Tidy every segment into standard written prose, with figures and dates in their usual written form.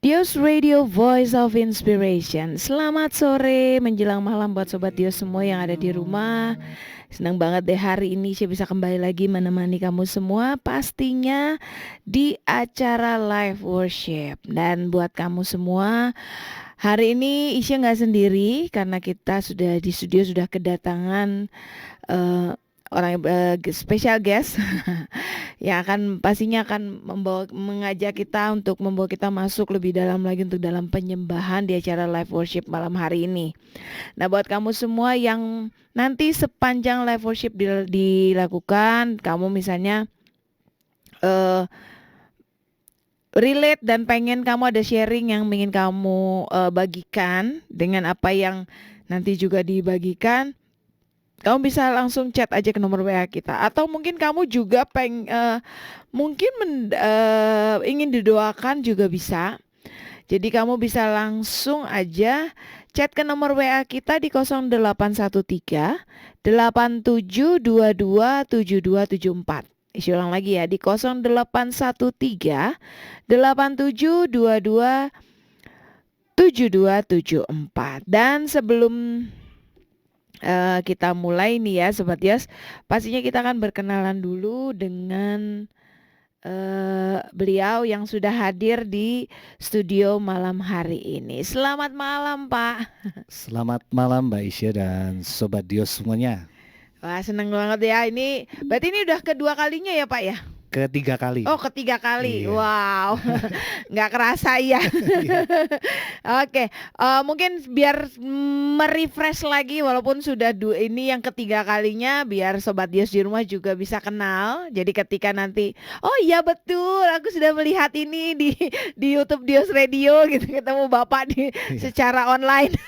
Dios Radio Voice of Inspiration. Selamat sore menjelang malam buat Sobat Dios semua yang ada di rumah. Senang banget deh hari ini saya bisa kembali lagi menemani kamu semua. Pastinya di acara live worship. Dan buat kamu semua, hari ini Isya nggak sendiri karena kita sudah di studio sudah kedatangan eh, orang special guest yang pastinya akan mengajak kita untuk membawa kita masuk lebih dalam lagi untuk dalam penyembahan di acara live worship malam hari ini. Nah, buat kamu semua yang nanti sepanjang live worship dilakukan, kamu misalnya eh relate dan pengen kamu ada sharing yang ingin kamu bagikan dengan apa yang nanti juga dibagikan, kamu bisa langsung chat aja ke nomor WA kita. Atau mungkin kamu juga ingin didoakan juga bisa. Jadi kamu bisa langsung aja chat ke nomor WA kita di 0813 8722 7274. Isi ulang lagi ya di 0813 8722 7274. Dan sebelum kita mulai nih ya Sobat Yos, pastinya kita akan berkenalan dulu dengan beliau yang sudah hadir di studio malam hari ini. Selamat malam Pak. Selamat malam Mbak Isya dan Sobat Dios semuanya. Wah, seneng banget ya. Ini berarti ini udah kedua kalinya ya Pak ya? Ketiga kali. Oh, ketiga kali. Iya. Wow. Nggak kerasa ya. Iya. Oke, mungkin biar merefresh lagi walaupun sudah ini yang ketiga kalinya, biar Sobat Dios di rumah juga bisa kenal. Jadi ketika nanti, oh iya betul, aku sudah melihat ini di YouTube Dios Radio gitu, ketemu Bapak secara online.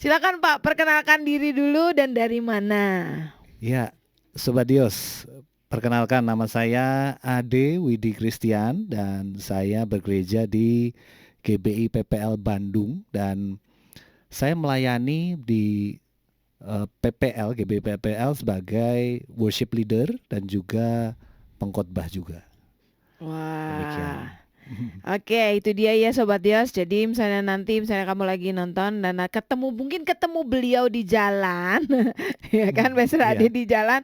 Silakan Pak, perkenalkan diri dulu dan dari mana? Ya, Sobat Dios, perkenalkan nama saya Ade Widi Christian dan saya bergereja di GBI PPL Bandung dan saya melayani di PPL, GBI PPL sebagai worship leader dan juga pengkhotbah juga. Wah. Demikian. Oke, itu dia ya Sobat Dios. Jadi misalnya kamu lagi nonton dan mungkin ketemu beliau di jalan, ya kan, besok ada Iya. di jalan,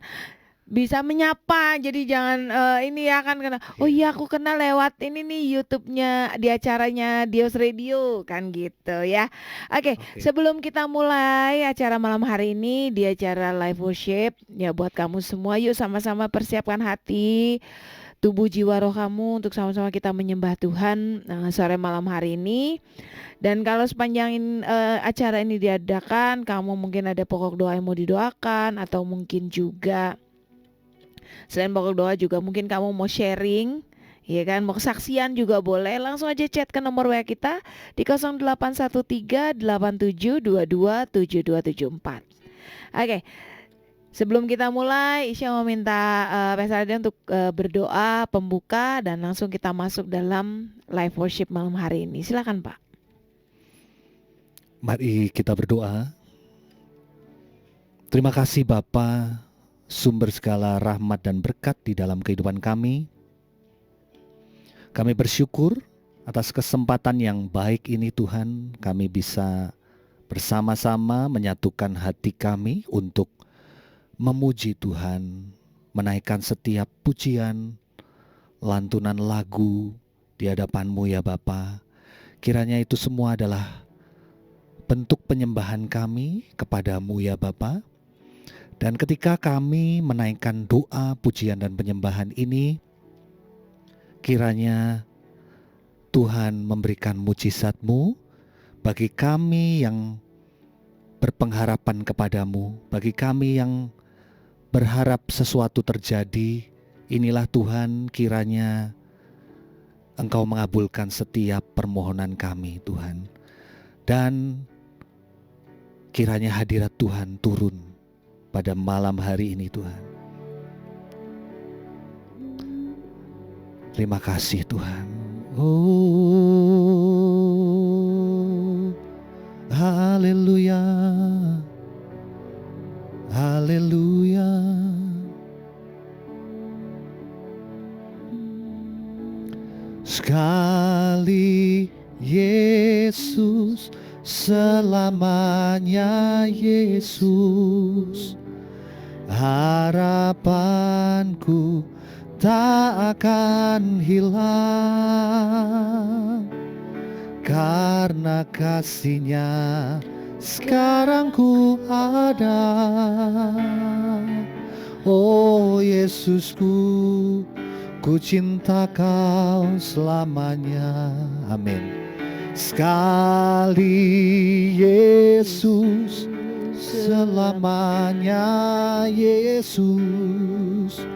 bisa menyapa. Jadi jangan ini ya kan kena. Oh iya, aku kenal lewat ini nih YouTube-nya di acaranya Dios Radio kan gitu ya. Oke, sebelum kita mulai acara malam hari ini di acara live worship, ya buat kamu semua yuk sama-sama persiapkan hati, tubuh jiwa roh kamu untuk sama-sama kita menyembah Tuhan sore malam hari ini. Dan kalau sepanjang acara ini diadakan, kamu mungkin ada pokok doa yang mau didoakan, atau mungkin juga selain pokok doa juga mungkin kamu mau sharing, ya kan, mau kesaksian juga boleh, langsung aja chat ke nomor WA kita di 0813 8722 7274. Oke. Sebelum kita mulai, Isya mau minta Pastor Ade untuk berdoa pembuka dan langsung kita masuk dalam live worship malam hari ini. Silakan Pak. Mari kita berdoa. Terima kasih Bapa, sumber segala rahmat dan berkat di dalam kehidupan kami. Kami bersyukur atas kesempatan yang baik ini Tuhan, kami bisa bersama-sama menyatukan hati kami untuk memuji Tuhan, menaikkan setiap pujian, lantunan lagu di hadapan-Mu ya Bapa. Kiranya itu semua adalah bentuk penyembahan kami kepadamu ya Bapa. Dan ketika kami menaikkan doa, pujian dan penyembahan ini, kiranya Tuhan memberikan mujizat-Mu bagi kami yang berpengharapan kepadamu, bagi kami yang berharap sesuatu terjadi. Inilah Tuhan, kiranya Engkau mengabulkan setiap permohonan kami Tuhan. Dan kiranya hadirat Tuhan turun pada malam hari ini Tuhan. Terima kasih Tuhan. Oh, haleluya, haleluya. Sekali Yesus, selamanya Yesus. Harapanku tak akan hilang, karena kasih-Nya sekarang ku ada. Oh Yesusku, ku cinta Kau selamanya. Amin. Sekali Yesus, selamanya Yesus.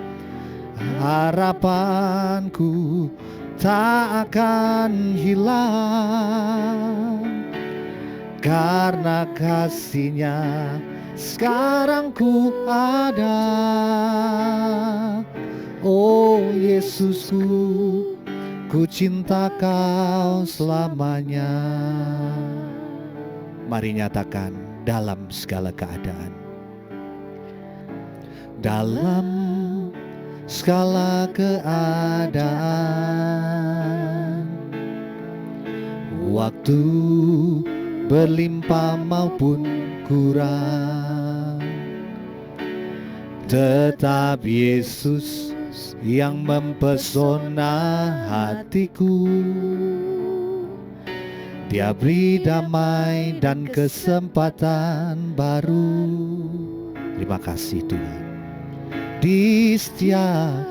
Harapanku tak akan hilang, karena kasih-Nya sekarang ku ada. Oh Yesusku, ku cinta Kau selamanya. Mari nyatakan dalam segala keadaan. Dalam segala keadaan, waktu berlimpah maupun kurang, tetap Yesus yang mempesona hatiku. Dia beri damai dan kesempatan baru. Terima kasih Tuhan. Di setiap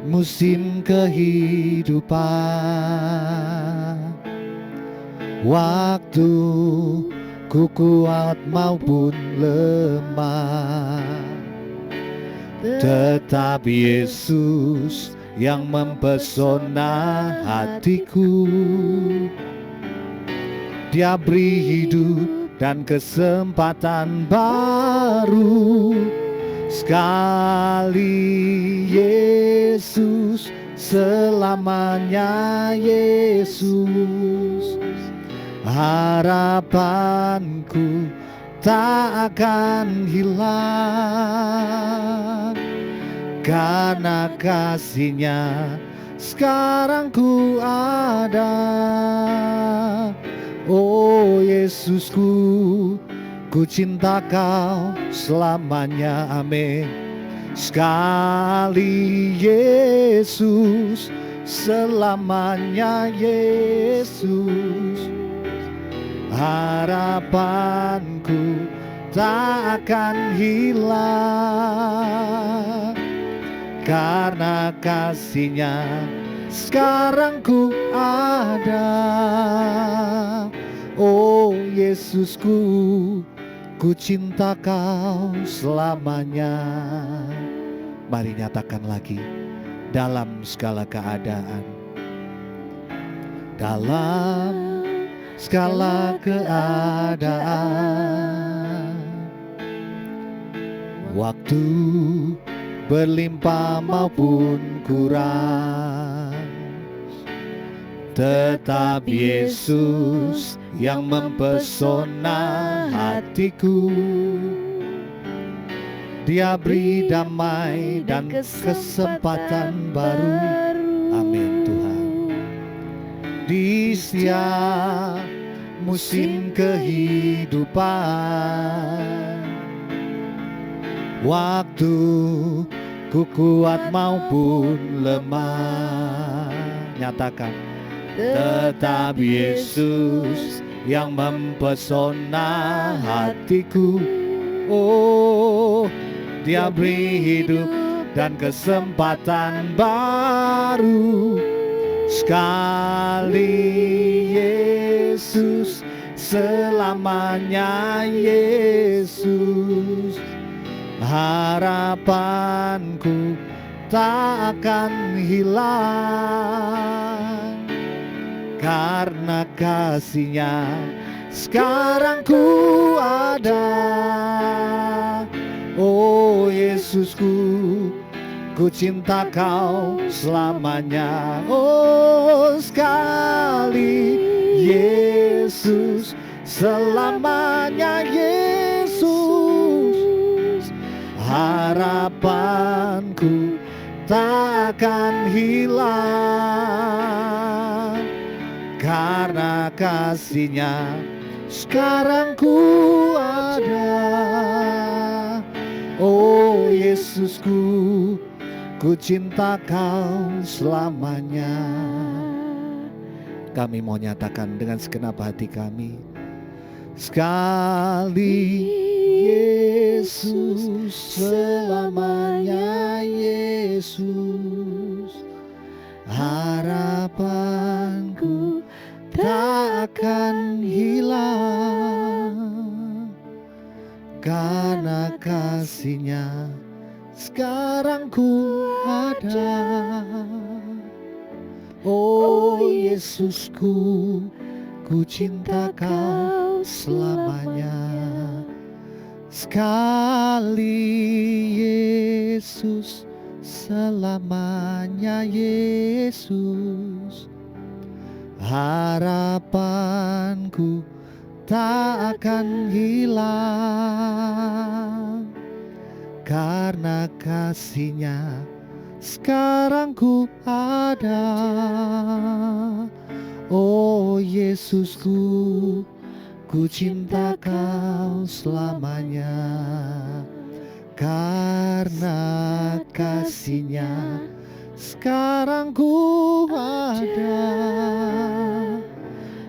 musim kehidupan, waktu ku kuat maupun lemah, tetap Yesus yang mempesona hatiku. Dia beri hidup dan kesempatan baru. Sekali Yesus, selamanya Yesus. Harapanku tak akan hilang, karena kasih-Nya sekarang ku ada. Oh Yesusku, ku cinta Kau selamanya. Amin. Sekali Yesus, selamanya Yesus. Harapanku tak akan hilang, karena kasih-Nya sekarang ku ada. Oh Yesusku, ku cinta Kau selamanya. Mari nyatakan lagi, dalam segala keadaan. Dalam segala keadaan, waktu berlimpah maupun kurang, tetap Yesus yang mempesona hatiku. Dia beri damai dan kesempatan baru. Amin Tuhan. Di setiap musim kehidupan, waktu ku kuat maupun lemah, nyatakan, tetap Yesus yang mempesona hatiku. Oh, Dia beri hidup dan kesempatan baru. Sekali Yesus, selamanya Yesus. Harapanku tak akan hilang, karena kasih-Nya sekarang ku ada. Oh Yesusku, ku cinta Kau selamanya. Oh sekali Yesus, selamanya Yesus. Harapanku tak akan hilang, karena kasih-Nya sekarang ku ada. Oh Yesusku, ku cinta Kau selamanya. Kami mau nyatakan dengan segenap hati kami, sekali Yesus, selamanya Yesus. Harapanku tak akan hilang, karena kasih-Nya sekarang ku ada. Oh Yesusku, ku cinta Kau selamanya. Sekali Yesus, selamanya Yesus. Harapanku tak akan hilang, karena kasih-Nya sekarang ku ada. Oh Yesusku, ku cinta Kau selamanya, karena kasih-Nya sekarang ku ada.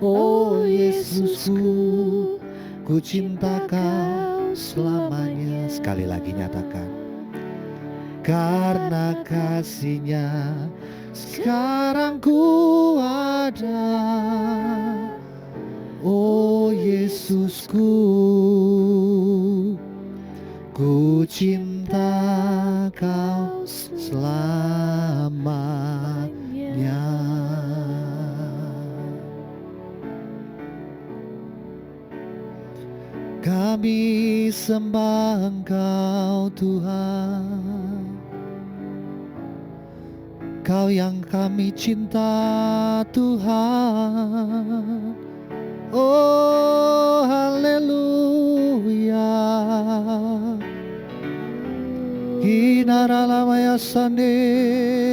Oh Yesusku, ku cinta Kau selamanya. Sekali lagi nyatakan, karena kasih-Nya sekarang ku ada. Oh Yesusku, ku cinta Kau selamanya. Kami sembah Engkau Tuhan, Kau yang kami cinta Tuhan. Oh haleluya, Kinaralamaya sande,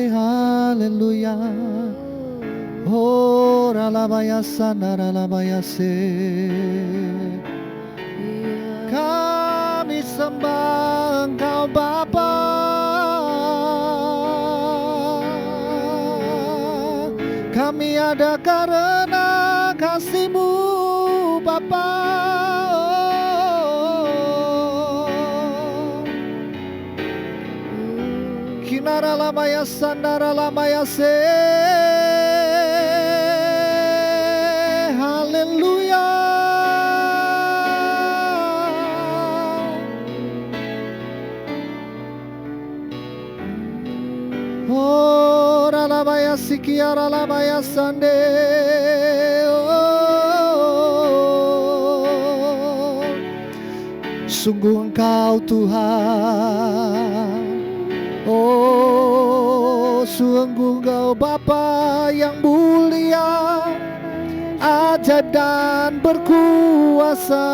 haleluya. Oh ralamaya sanaralamaya se. Kami sembah Engkau Bapa, kami ada karena kasih-Mu Bapa. Kinara lamaya sandara lamaya se. Haleluya. Oh ralamaya sikiara lamaya sande. Oh, sungguh Engkau Tuhan. Oh sungguh Engkau Bapa yang mulia, ajaib dan berkuasa.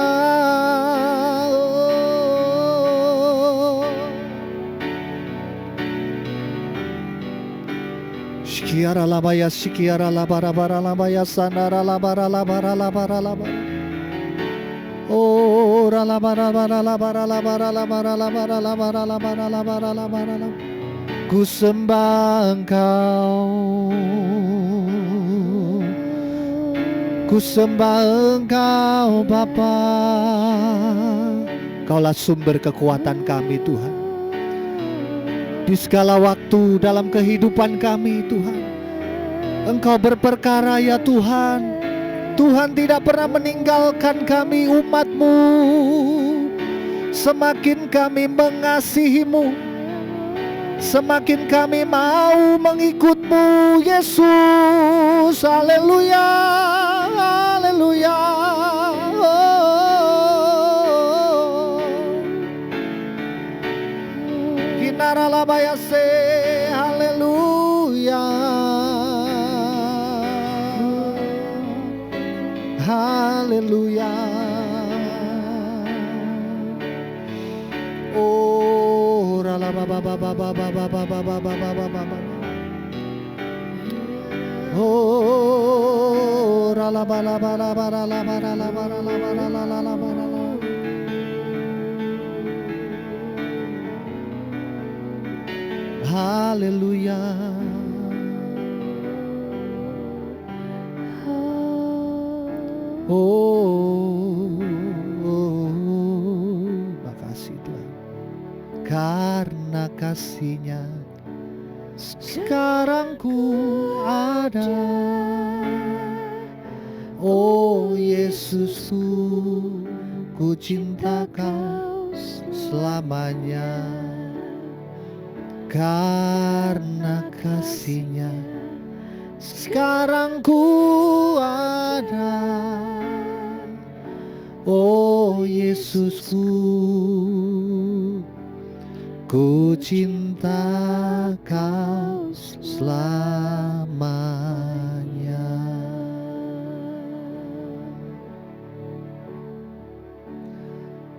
Shikiara labaya, shikiara labara bara labaya, sanara labara labara labara labara. Oh labara bara labara labara labara labara labara labara labara labara. Ku sembah Engkau, ku sembah Engkau Bapa. Kaulah sumber kekuatan kami Tuhan, di segala waktu dalam kehidupan kami Tuhan. Engkau berperkara ya Tuhan. Tuhan tidak pernah meninggalkan kami umat-Mu. Semakin kami mengasihi-Mu, semakin kami mau mengikut-Mu Yesus. Haleluya, haleluya. Kinara labaya se, haleluya, haleluya. Oh rala baba baba baba baba baba baba baba. Oh Haleluya. Oh, makasih Tuhan. Karena kasih-Nya sekarang ku ada. Oh Yesusku, ku cinta Kau selamanya. Karena kasih-Nya sekarang ku ada. Oh Yesusku, ku cinta Kau selamanya.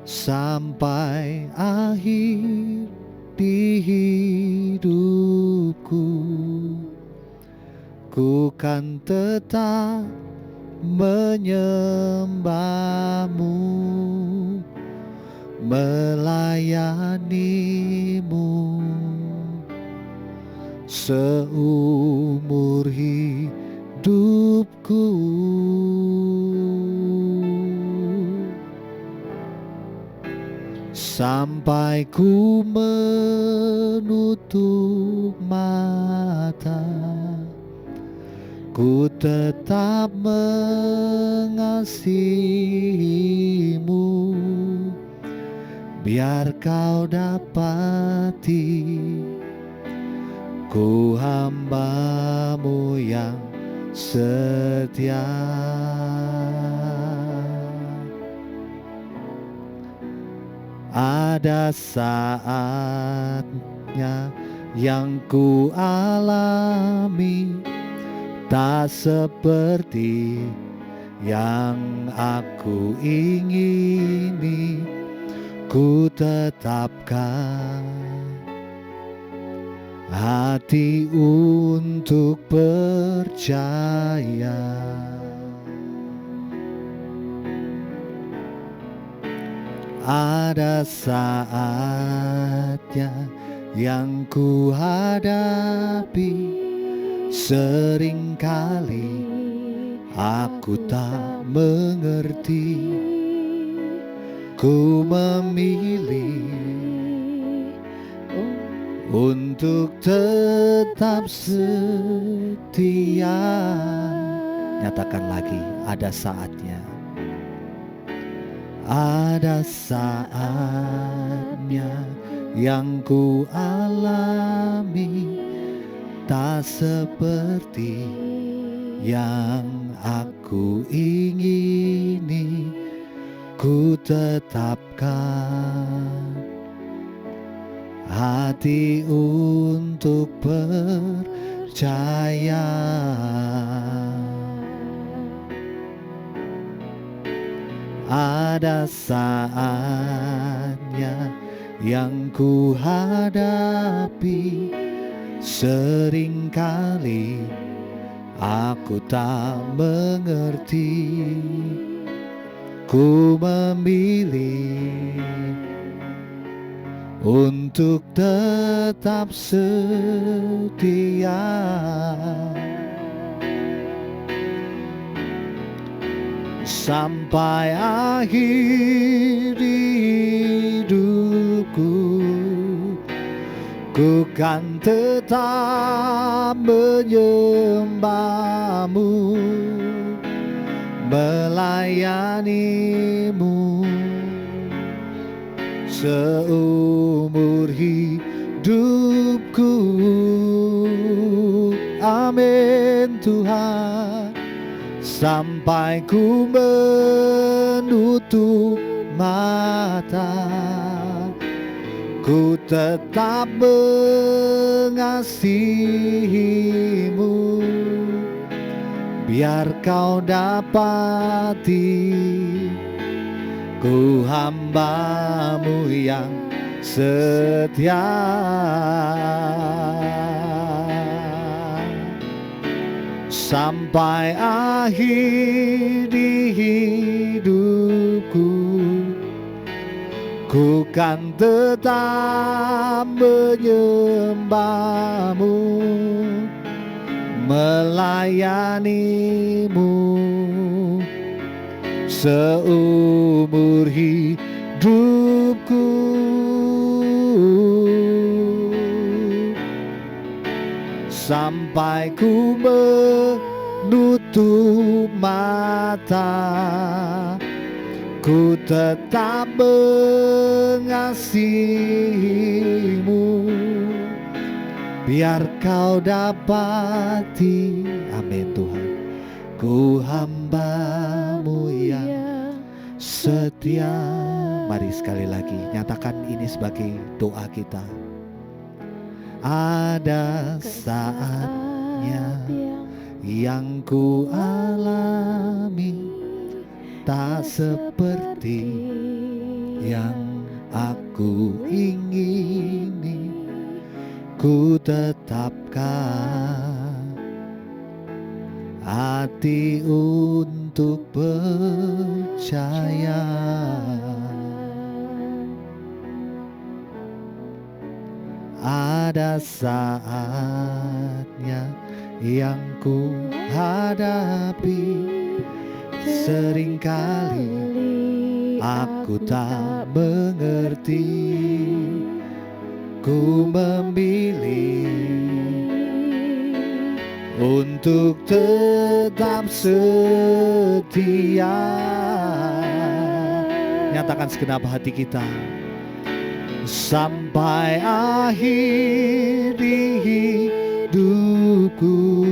Sampai akhir di hidupku, ku kan tetap menyembah-Mu, melayani-Mu seumur hidupku. Sampai ku menutup mata, ku tetap mengasihi-Mu, biar Kau dapati ku hamba-Mu yang setia. Ada saatnya yang ku alami tak seperti yang aku ingini, ku tetapkan hati untuk percaya. Ada saatnya yang ku hadapi, seringkali aku tak mengerti, ku memilih untuk tetap setia. Nyatakan lagi, ada saatnya. Ada saatnya yang ku alami tak seperti yang aku ingini, ku tetapkan hati untuk percaya. Ada saatnya yang ku hadapi, seringkali aku tak mengerti, ku memilih untuk tetap setia. Sampai akhir hidupku, ku kan tetap menyembah-Mu, melayani-Mu seumur hidupku. Amin Tuhan. Sampai ku menutup mata, ku tetap mengasihi-Mu, biar Kau dapati ku hamba-Mu yang setia. sampai akhir di hidupku. Ku kan tetap menyembahmu, melayanimu seumur hidupku. Sampai ku menutup mata, ku tetap mengasihimu, biar kau dapati. Amin Tuhan. Ku hamba-Mu yang setia. Mari sekali lagi nyatakan ini sebagai doa kita. Ada saatnya yang ku alami tak seperti yang aku ingini. Ku tetapkan hati untuk percaya. Ada saatnya yang ku hadapi, seringkali aku tak mengerti. Ku memilih untuk tetap setia. Nyatakan segenap hati kita. Sampai akhir di hidupku,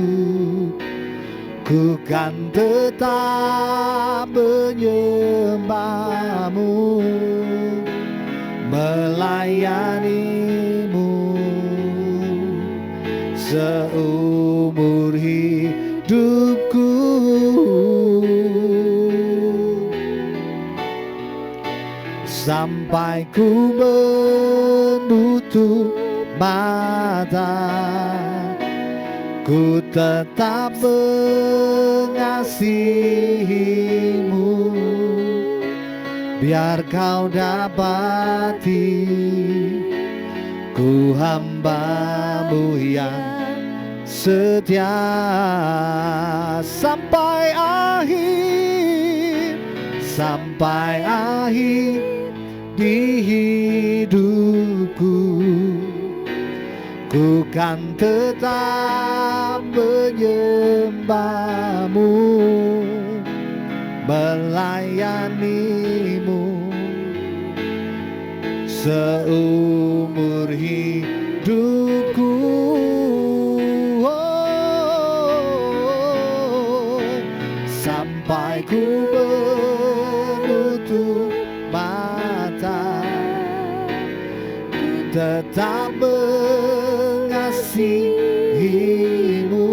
ku kan tetap menyembahmu, melayanimu seumur hidupku. Sampai ku menutup mata, ku tetap mengasihimu, biar kau dapati. Ku hamba-Mu yang setia. Sampai akhir, sampai akhir di hidupku, ku kan tetap menyembahmu, melayanimu seumur hidupku. Sampai ku menutup mata, ku tetap mengasihimu,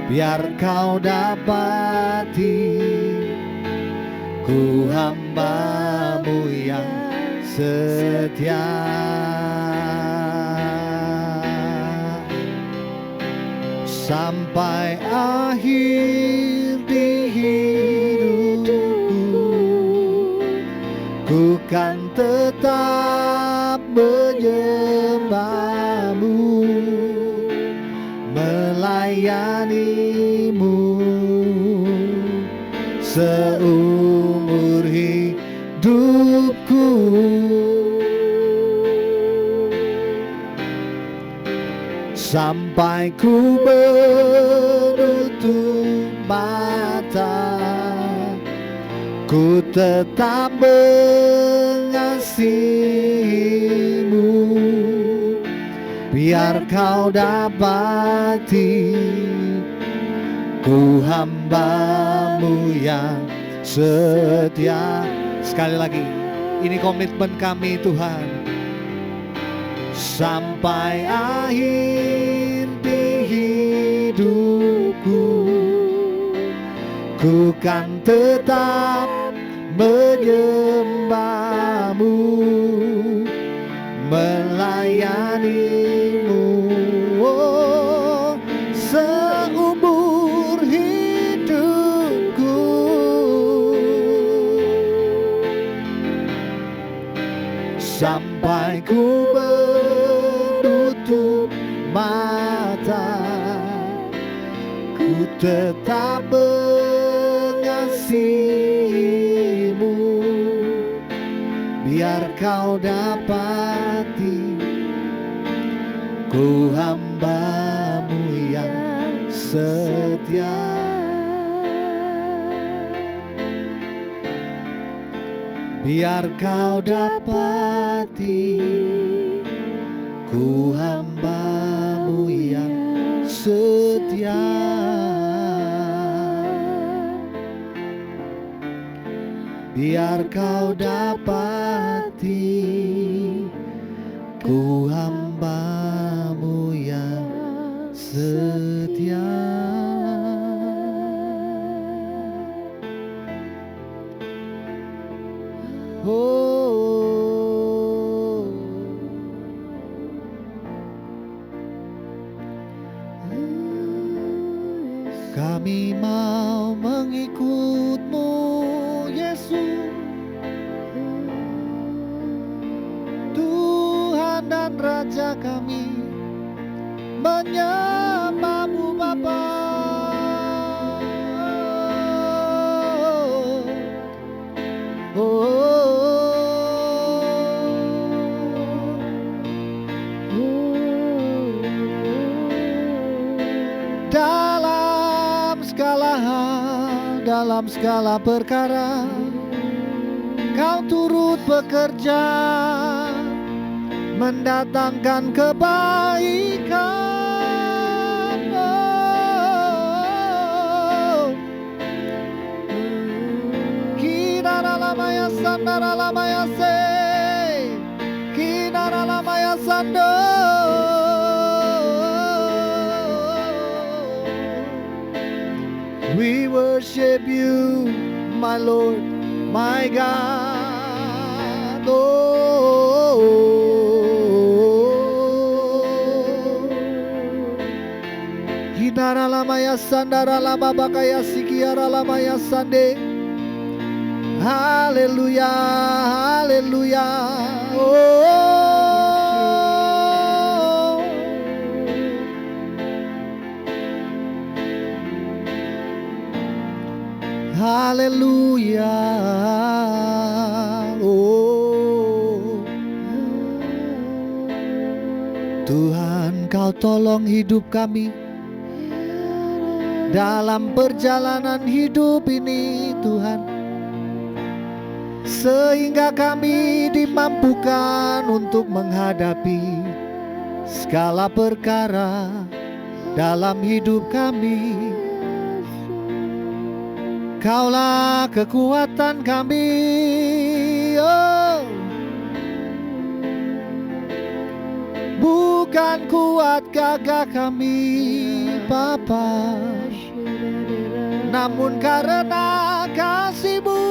biar kau dapati. Ku hamba-Mu yang setia. Sampai akhir di hidupku, ku kan tetap menyembahmu, melayanimu seumur hidupku. Sampai ku menutup mata, ku tetap mengasihimu, biar kau dapati. Ku hamba-Mu yang setia. Sekali lagi, ini komitmen kami Tuhan. Sampai akhir di hidupku, ku kan tetap menyembahmu, melayanimu seumur ku tetap mengasihimu, biar kau dapati ku hamba-Mu yang setia. Biar kau dapati ku hamba-Mu yang setia. Biar kau dapati ku hamba-Mu yang setia. Oh, kami mau mengikut-Mu, Yesus, Tuhan dan Raja kami, menyembah-Mu Bapa. Dalam segala hal, dalam segala perkara, Kau turut bekerja, mendatangkan kebaikan. Kinaralamaya sandaralamaya se, kinaralamaya sando. We worship You, my Lord, my God. Oh, Hinaralamaya sandaralama bakaya sikiaralamaya sande. Haleluya, haleluya. Oh, haleluya. Oh, Tuhan, Kau tolong hidup kami dalam perjalanan hidup ini, Tuhan, sehingga kami dimampukan untuk menghadapi segala perkara dalam hidup kami. Kaulah kekuatan kami, oh, bukan kuat gagah kami, Bapa, namun karena kasih-Mu.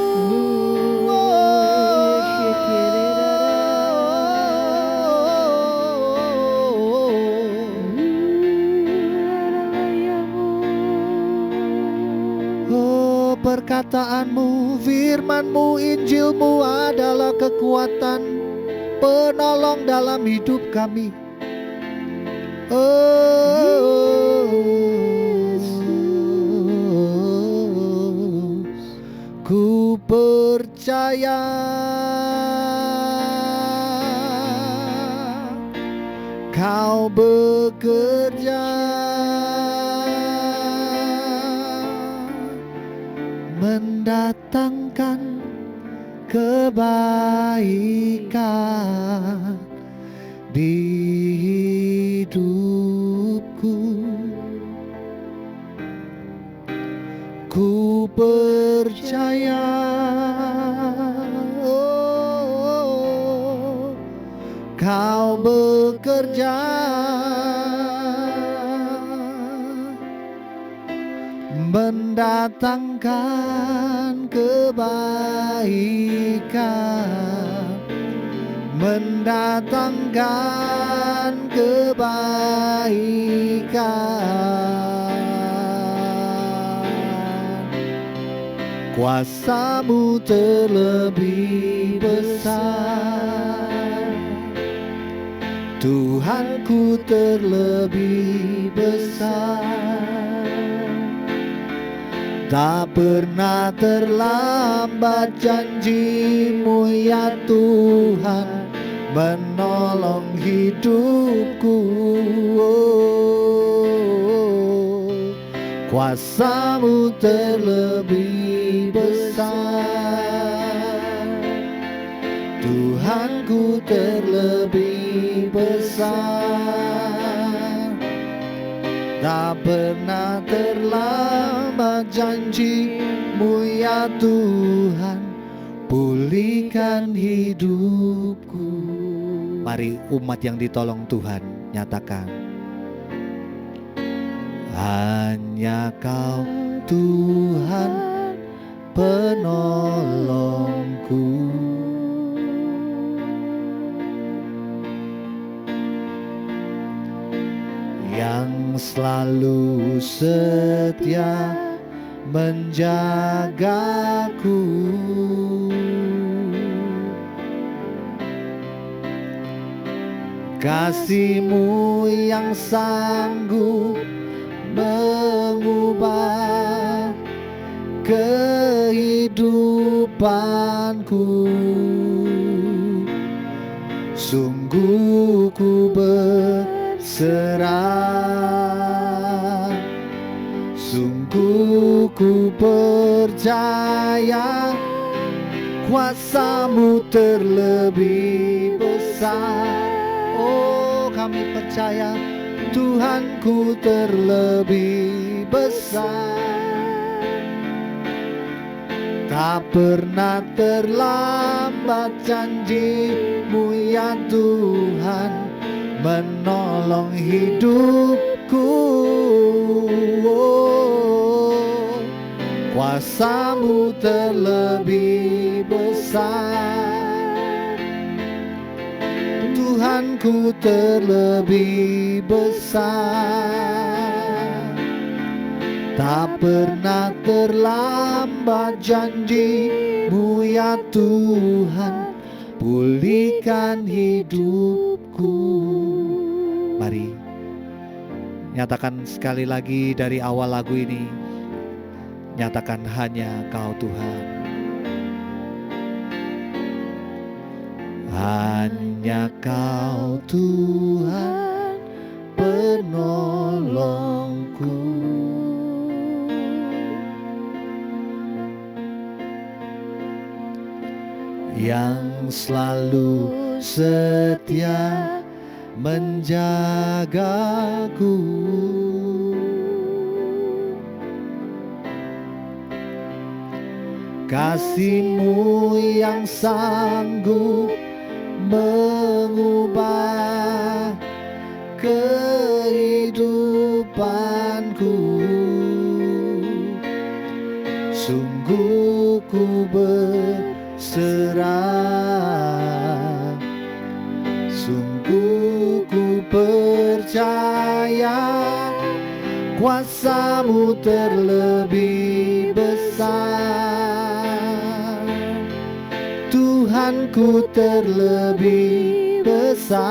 Perkataanmu, firmanmu, Injilmu adalah kekuatan penolong dalam hidup kami. Oh, ku percaya Kau bekerja mendatangkan kebaikan di hidupku. Ku percaya, oh, Kau bekerja mendatangkan kebaikan, mendatangkan kebaikan. Kuasa-Mu terlebih besar, Tuhanku terlebih besar. Tak pernah terlambat janji-Mu ya Tuhan menolong hidupku. Kuasa-Mu terlebih besar, Tuhanku terlebih besar. Tak pernah terlambat janji-Mu ya Tuhan, pulihkan hidupku. Mari umat yang ditolong Tuhan nyatakan, hanya Kau Tuhan penolongku. Yang selalu setia menjagaku. Kasih-Mu yang sanggup mengubah kehidupanku. Sungguh ku berserah, sungguh ku percaya kuasa-Mu terlebih besar. Oh, kami percaya Tuhanku terlebih besar. Tak pernah terlambat janji-Mu ya Tuhan menolong hidupku. Oh, kuasa-Mu terlebih besar, Tuhanku terlebih besar. Tak pernah terlambat janji-Mu ya Tuhan, pulihkan hidupku. Mari nyatakan sekali lagi dari awal lagu ini, nyatakan hanya Kau Tuhan, hanya Kau Tuhan penolongku. Yang selalu setia menjagaku. Kasih-Mu yang sanggup mengubah kehidupanku. Sungguh ku berserah, sungguh ku percaya kuasa-Mu terlebih besar, Tuhanku terlebih besar.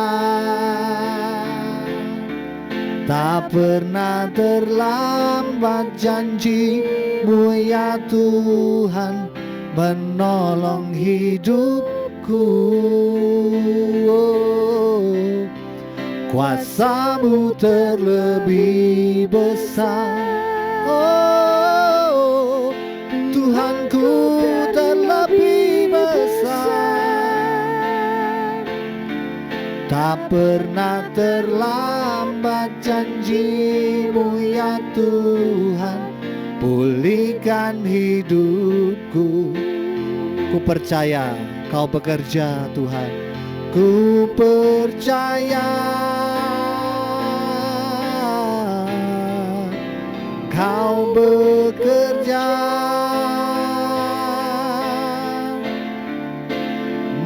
Tak pernah terlambat janji-Mu ya Tuhan menolong hidupku. Oh, kuasa-Mu terlebih besar. Oh, Tuhanku terlebih besar. Tak pernah terlambat janji-Mu ya Tuhan, pulihkan hidupku. Ku percaya Kau bekerja Tuhan, ku percaya Kau bekerja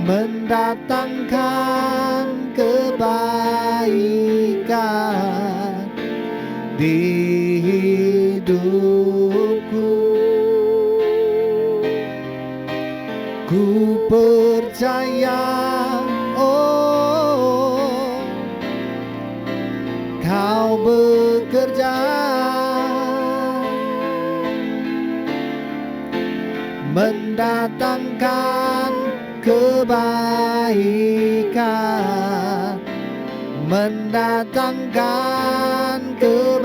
mendatangkan kebaikan di hidupku. Ku percaya, oh, Kau bekerja mendatangkan kebaikan, mendatangkan kebaikan.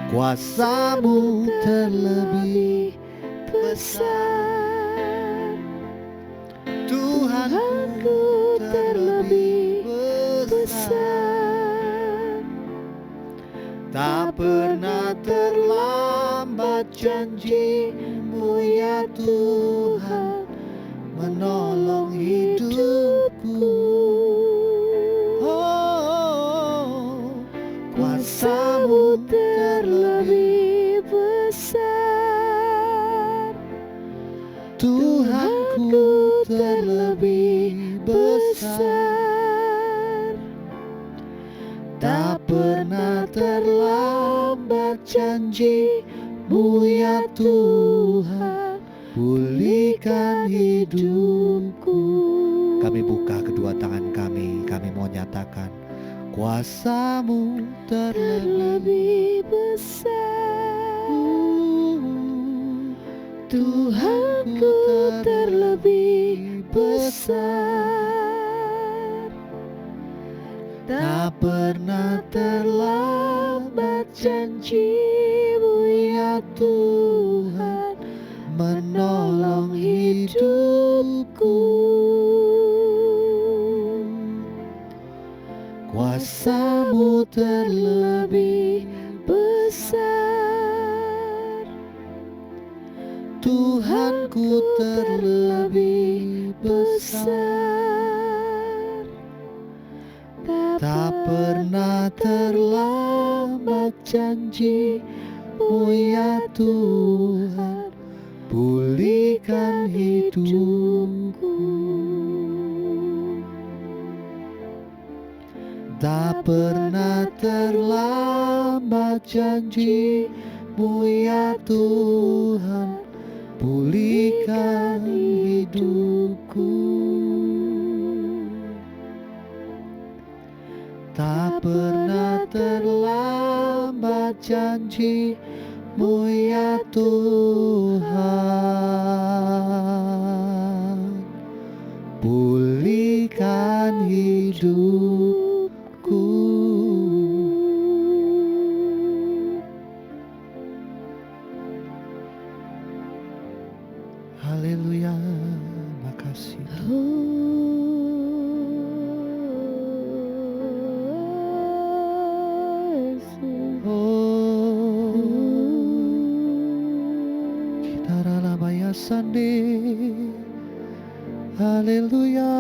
Kuasa-Mu terlebih besar, Tuhanku terlebih besar. Tak pernah terlambat janji-Mu ya Tuhan, menolong hidupku. Oh, kuasa-Mu terlebih besar, Tuhanku terlebih besar. Tak pernah terlambat janji-Mu ya Tuhan, pulihkan hidupku. Kami buka kedua tangan kami mau nyatakan, kuasa-Mu terlebih besar, Tuhanku terlebih besar. Tak pernah terlambat janji-Mu ya Tuhan, menolong hidupku. Kuasa-Mu terlebih besar, Tuhanku terlebih besar. Tak pernah terlambat janji-Mu ya Tuhan, pulihkan hidupku. Tak pernah terlambat janji-Mu ya Tuhan, pulihkan hidupku. Tak pernah terlambat janji-Mu ya Tuhan, pulihkan hidupku. Haleluya, makasih. Sande, haleluya.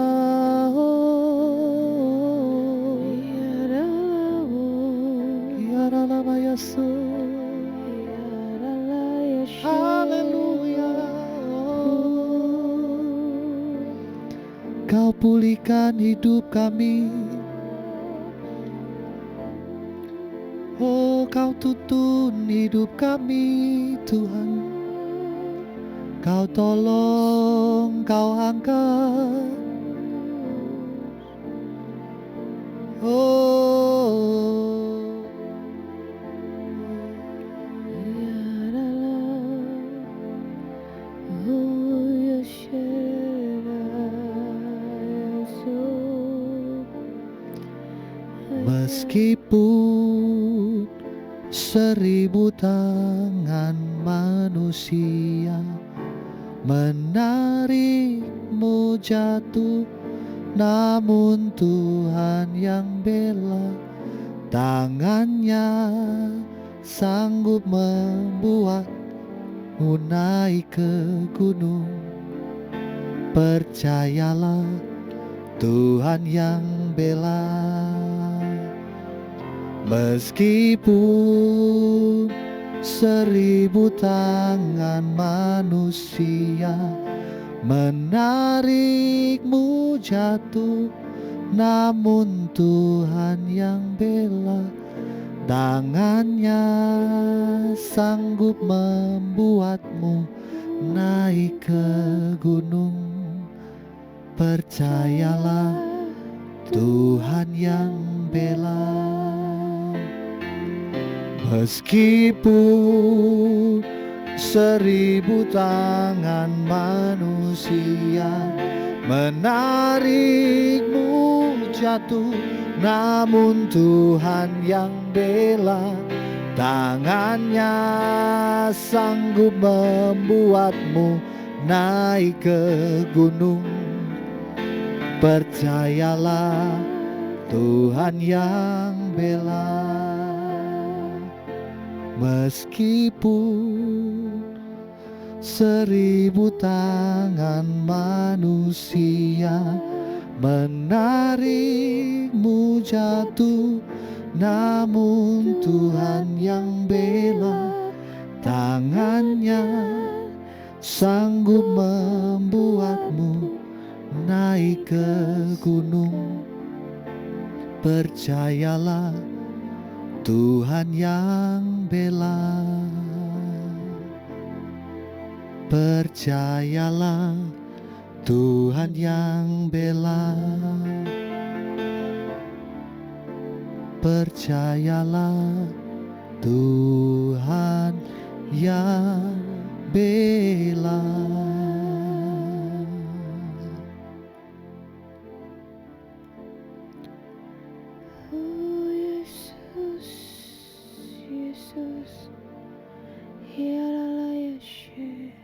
Haleluya. Kau pulihkan hidup kami. Oh, Kau tuntun hidup kami, Tuhan. Kau tolong, Kau angkat. Oh, meskipun 1000 tangan manusia menarikmu jatuh, namun Tuhan yang bela. Tangannya sanggup membuatmu naik ke gunung. Percayalah, Tuhan yang bela. Meskipun 1000 tangan manusia menarikmu jatuh, namun Tuhan yang bela. Tangannya sanggup membuatmu naik ke gunung. Percayalah, Tuhan yang bela. Meskipun 1000 tangan manusia menarikmu jatuh, namun Tuhan yang bela. Tangannya sanggup membuatmu naik ke gunung. Percayalah, Tuhan yang bela. Meskipun 1000 tangan manusia menarikmu jatuh, namun Tuhan yang bela. Tangannya sanggup membuatmu naik ke gunung. Percayalah, Tuhan yang bela. Percayalah, Tuhan yang bela. Percayalah, Tuhan yang bela. Oh Yesus, Yesus, Hiarala Yeshe,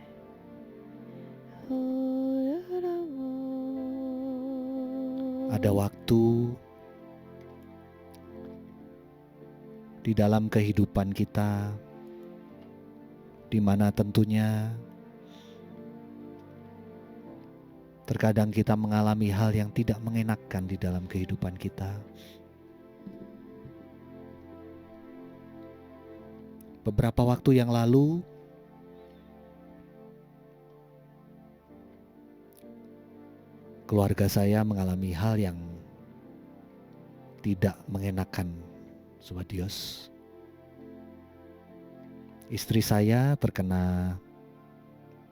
oh Yaramu. Ada waktu di dalam kehidupan kita di mana tentunya terkadang kita mengalami hal yang tidak mengenakan di dalam kehidupan kita. Beberapa waktu yang lalu keluarga saya mengalami hal yang tidak mengenakan, Sobat Dios. Istri saya terkena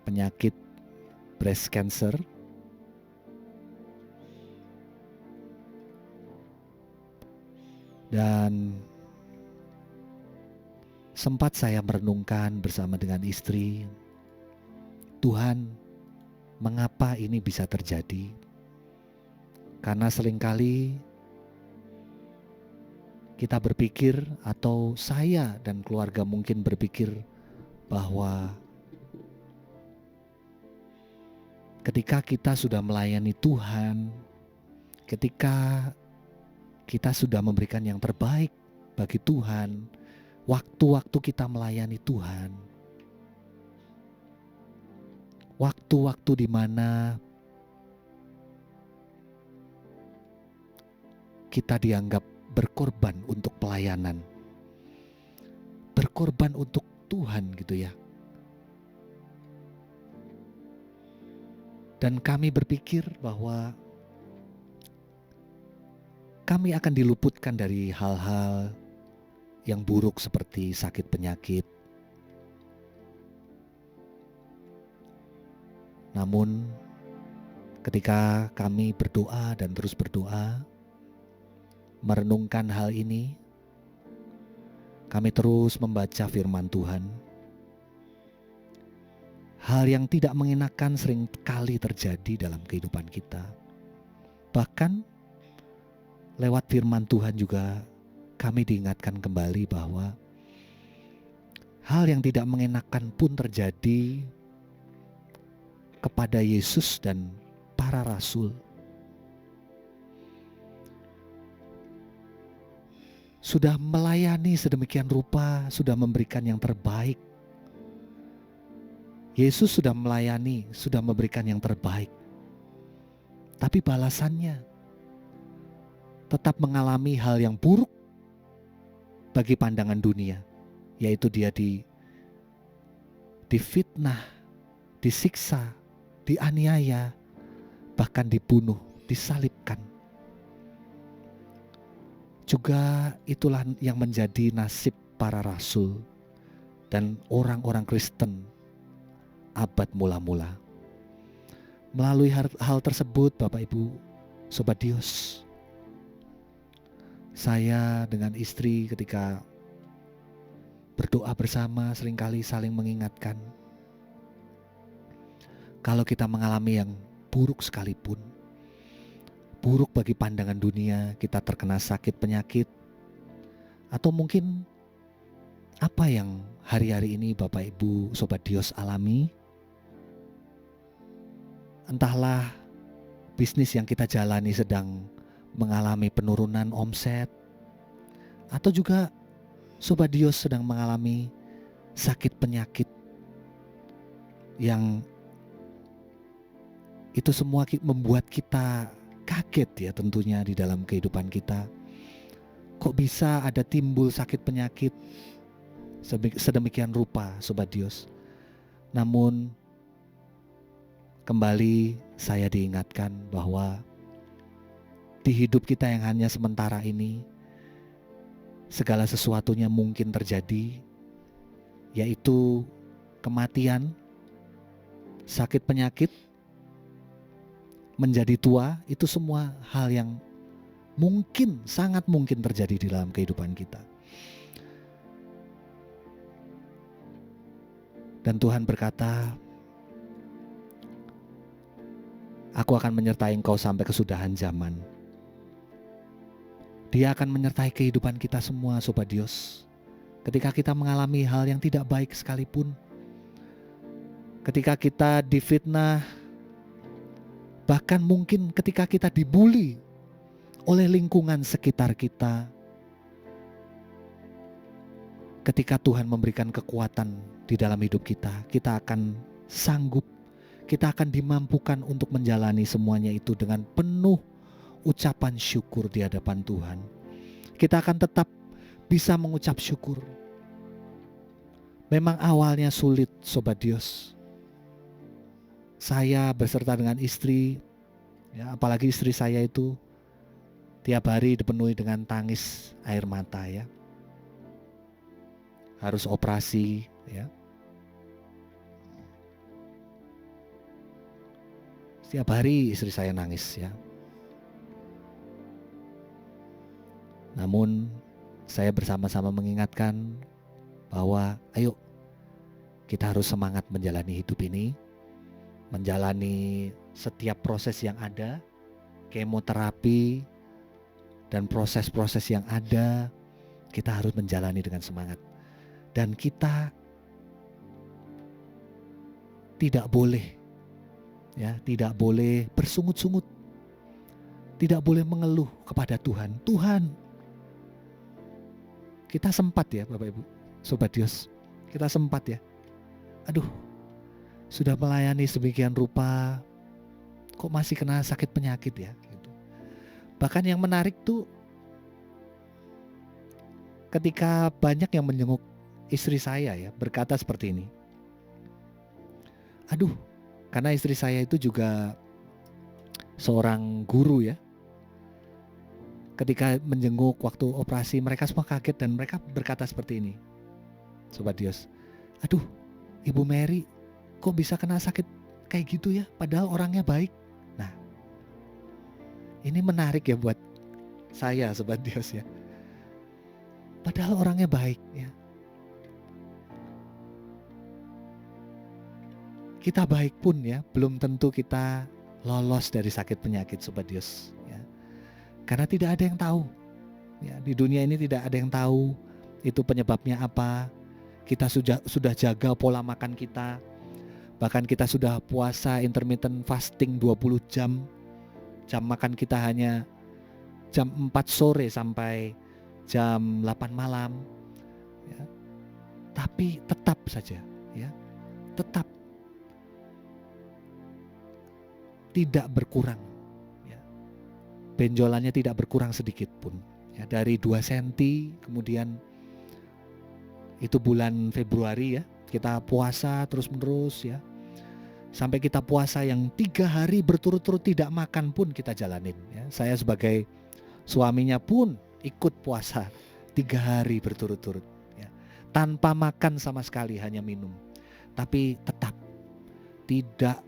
penyakit breast cancer. Dan sempat saya merenungkan bersama dengan istri, Tuhan, mengapa ini bisa terjadi? Karena seringkali kita berpikir, atau saya dan keluarga mungkin berpikir bahwa ketika kita sudah melayani Tuhan, ketika kita sudah memberikan yang terbaik bagi Tuhan, waktu-waktu kita melayani Tuhan, waktu-waktu di mana kita dianggap berkorban untuk pelayanan, berkorban untuk Tuhan gitu ya. Dan kami berpikir bahwa kami akan diluputkan dari hal-hal yang buruk seperti sakit penyakit. Namun ketika kami berdoa dan terus berdoa, merenungkan hal ini, kami terus membaca firman Tuhan. Hal yang tidak mengenakan sering kali terjadi dalam kehidupan kita. Bahkan lewat firman Tuhan juga kami diingatkan kembali bahwa hal yang tidak mengenakan pun terjadi kepada Yesus dan para rasul. Sudah melayani sedemikian rupa, sudah memberikan yang terbaik. Yesus sudah melayani, sudah memberikan yang terbaik. Tapi balasannya tetap mengalami hal yang buruk bagi pandangan dunia, yaitu dia difitnah, disiksa, dianiaya, bahkan dibunuh, disalibkan. Juga itulah yang menjadi nasib para rasul dan orang-orang Kristen abad mula-mula. Melalui hal tersebut, Bapak Ibu, Sobat Dios, saya dengan istri ketika berdoa bersama, seringkali saling mengingatkan. Kalau kita mengalami yang buruk sekalipun, buruk bagi pandangan dunia, kita terkena sakit penyakit, atau mungkin apa yang hari-hari ini Bapak Ibu Sobat Dios alami, entahlah bisnis yang kita jalani sedang mengalami penurunan omset, atau juga Sobat Dios sedang mengalami sakit penyakit yang itu semua membuat kita kaget ya tentunya di dalam kehidupan kita. Kok bisa ada timbul sakit penyakit sedemikian rupa Sobat Dios. Namun kembali saya diingatkan bahwa di hidup kita yang hanya sementara ini, segala sesuatunya mungkin terjadi, yaitu kematian, sakit penyakit, menjadi tua, itu semua hal yang mungkin, sangat mungkin terjadi di dalam kehidupan kita. Dan Tuhan berkata, Aku akan menyertai engkau sampai kesudahan zaman. Dia akan menyertai kehidupan kita semua Sobat Dios. Ketika kita mengalami hal yang tidak baik sekalipun, ketika kita difitnah, bahkan mungkin ketika kita dibully oleh lingkungan sekitar kita, ketika Tuhan memberikan kekuatan di dalam hidup kita, kita akan sanggup, kita akan dimampukan untuk menjalani semuanya itu dengan penuh ucapan syukur di hadapan Tuhan. Kita akan tetap bisa mengucap syukur. Memang awalnya sulit Sobat Dios. Saya beserta dengan istri, ya, apalagi istri saya itu tiap hari dipenuhi dengan tangis air mata ya. Harus operasi ya. Setiap hari istri saya nangis ya. Namun saya bersama-sama mengingatkan bahwa ayo kita harus semangat menjalani hidup ini, menjalani setiap proses yang ada, kemoterapi dan proses-proses yang ada, kita harus menjalani dengan semangat. Dan kita tidak boleh ya, tidak boleh bersungut-sungut, tidak boleh mengeluh kepada Tuhan. Tuhan, kita sempat ya Bapak Ibu Sobat Dios, kita sempat ya, aduh sudah melayani sedemikian rupa, kok masih kena sakit penyakit ya gitu. Bahkan yang menarik tuh ketika banyak yang menjenguk istri saya ya, berkata seperti ini, aduh, karena istri saya itu juga seorang guru ya. Ketika menjenguk waktu operasi, mereka semua kaget dan mereka berkata seperti ini, Sobat Dios, aduh Ibu Mary kok bisa kena sakit kayak gitu ya, padahal orangnya baik. Nah, ini menarik ya buat saya Sobat Dios ya. Padahal orangnya baik ya. Kita baik pun ya, belum tentu kita lolos dari sakit penyakit Sobat Dios ya. Karena tidak ada yang tahu ya, di dunia ini tidak ada yang tahu itu penyebabnya apa. Kita sudah jaga pola makan kita, bahkan kita sudah puasa intermittent fasting 20 jam. Jam makan kita hanya jam 4 sore sampai jam 8 malam ya. Tapi tetap saja ya, tetap tidak berkurang ya. Benjolannya tidak berkurang sedikit pun ya, dari 2 cm. Kemudian itu bulan Februari ya, kita puasa terus menerus ya, sampai kita puasa yang 3 hari berturut-turut tidak makan pun kita jalanin ya. Saya sebagai suaminya pun ikut puasa 3 hari berturut-turut ya, tanpa makan sama sekali, hanya minum. Tapi tetap tidak,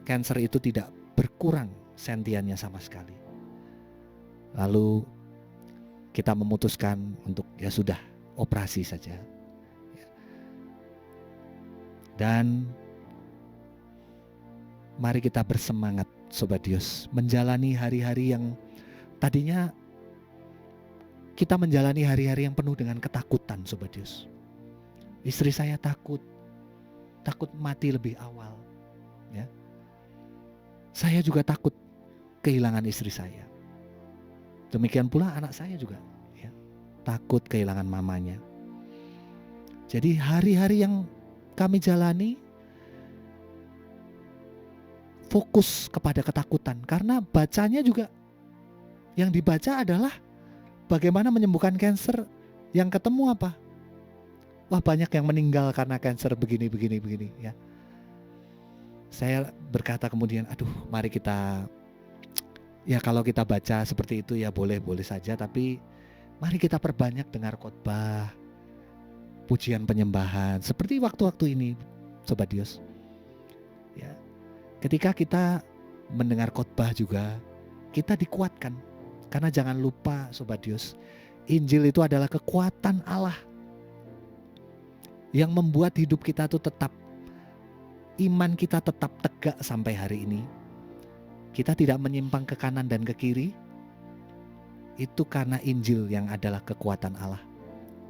kanker itu tidak berkurang sentiannya sama sekali. Lalu kita memutuskan untuk ya sudah, operasi saja. Dan mari kita bersemangat Sobat Dios, menjalani hari-hari yang tadinya kita menjalani hari-hari yang penuh dengan ketakutan Sobat Dios. Istri saya takut mati lebih awal, ya. Saya juga takut kehilangan istri saya. Demikian pula anak saya juga, ya, takut kehilangan mamanya. Jadi hari-hari yang kami jalani fokus kepada ketakutan, karena bacanya juga yang dibaca adalah bagaimana menyembuhkan kanker. Yang ketemu apa? Wah, banyak yang meninggal karena kanker begini ya. Saya berkata kemudian, aduh, mari kita, ya kalau kita baca seperti itu ya boleh saja, tapi mari kita perbanyak dengar khotbah, pujian penyembahan seperti waktu-waktu ini Sobat Dios. Ya. Ketika kita mendengar khotbah juga kita dikuatkan, karena jangan lupa Sobat Dios, Injil itu adalah kekuatan Allah yang membuat hidup kita tuh tetap, iman kita tetap tegak sampai hari ini. Kita tidak menyimpang ke kanan dan ke kiri. Itu karena Injil yang adalah kekuatan Allah.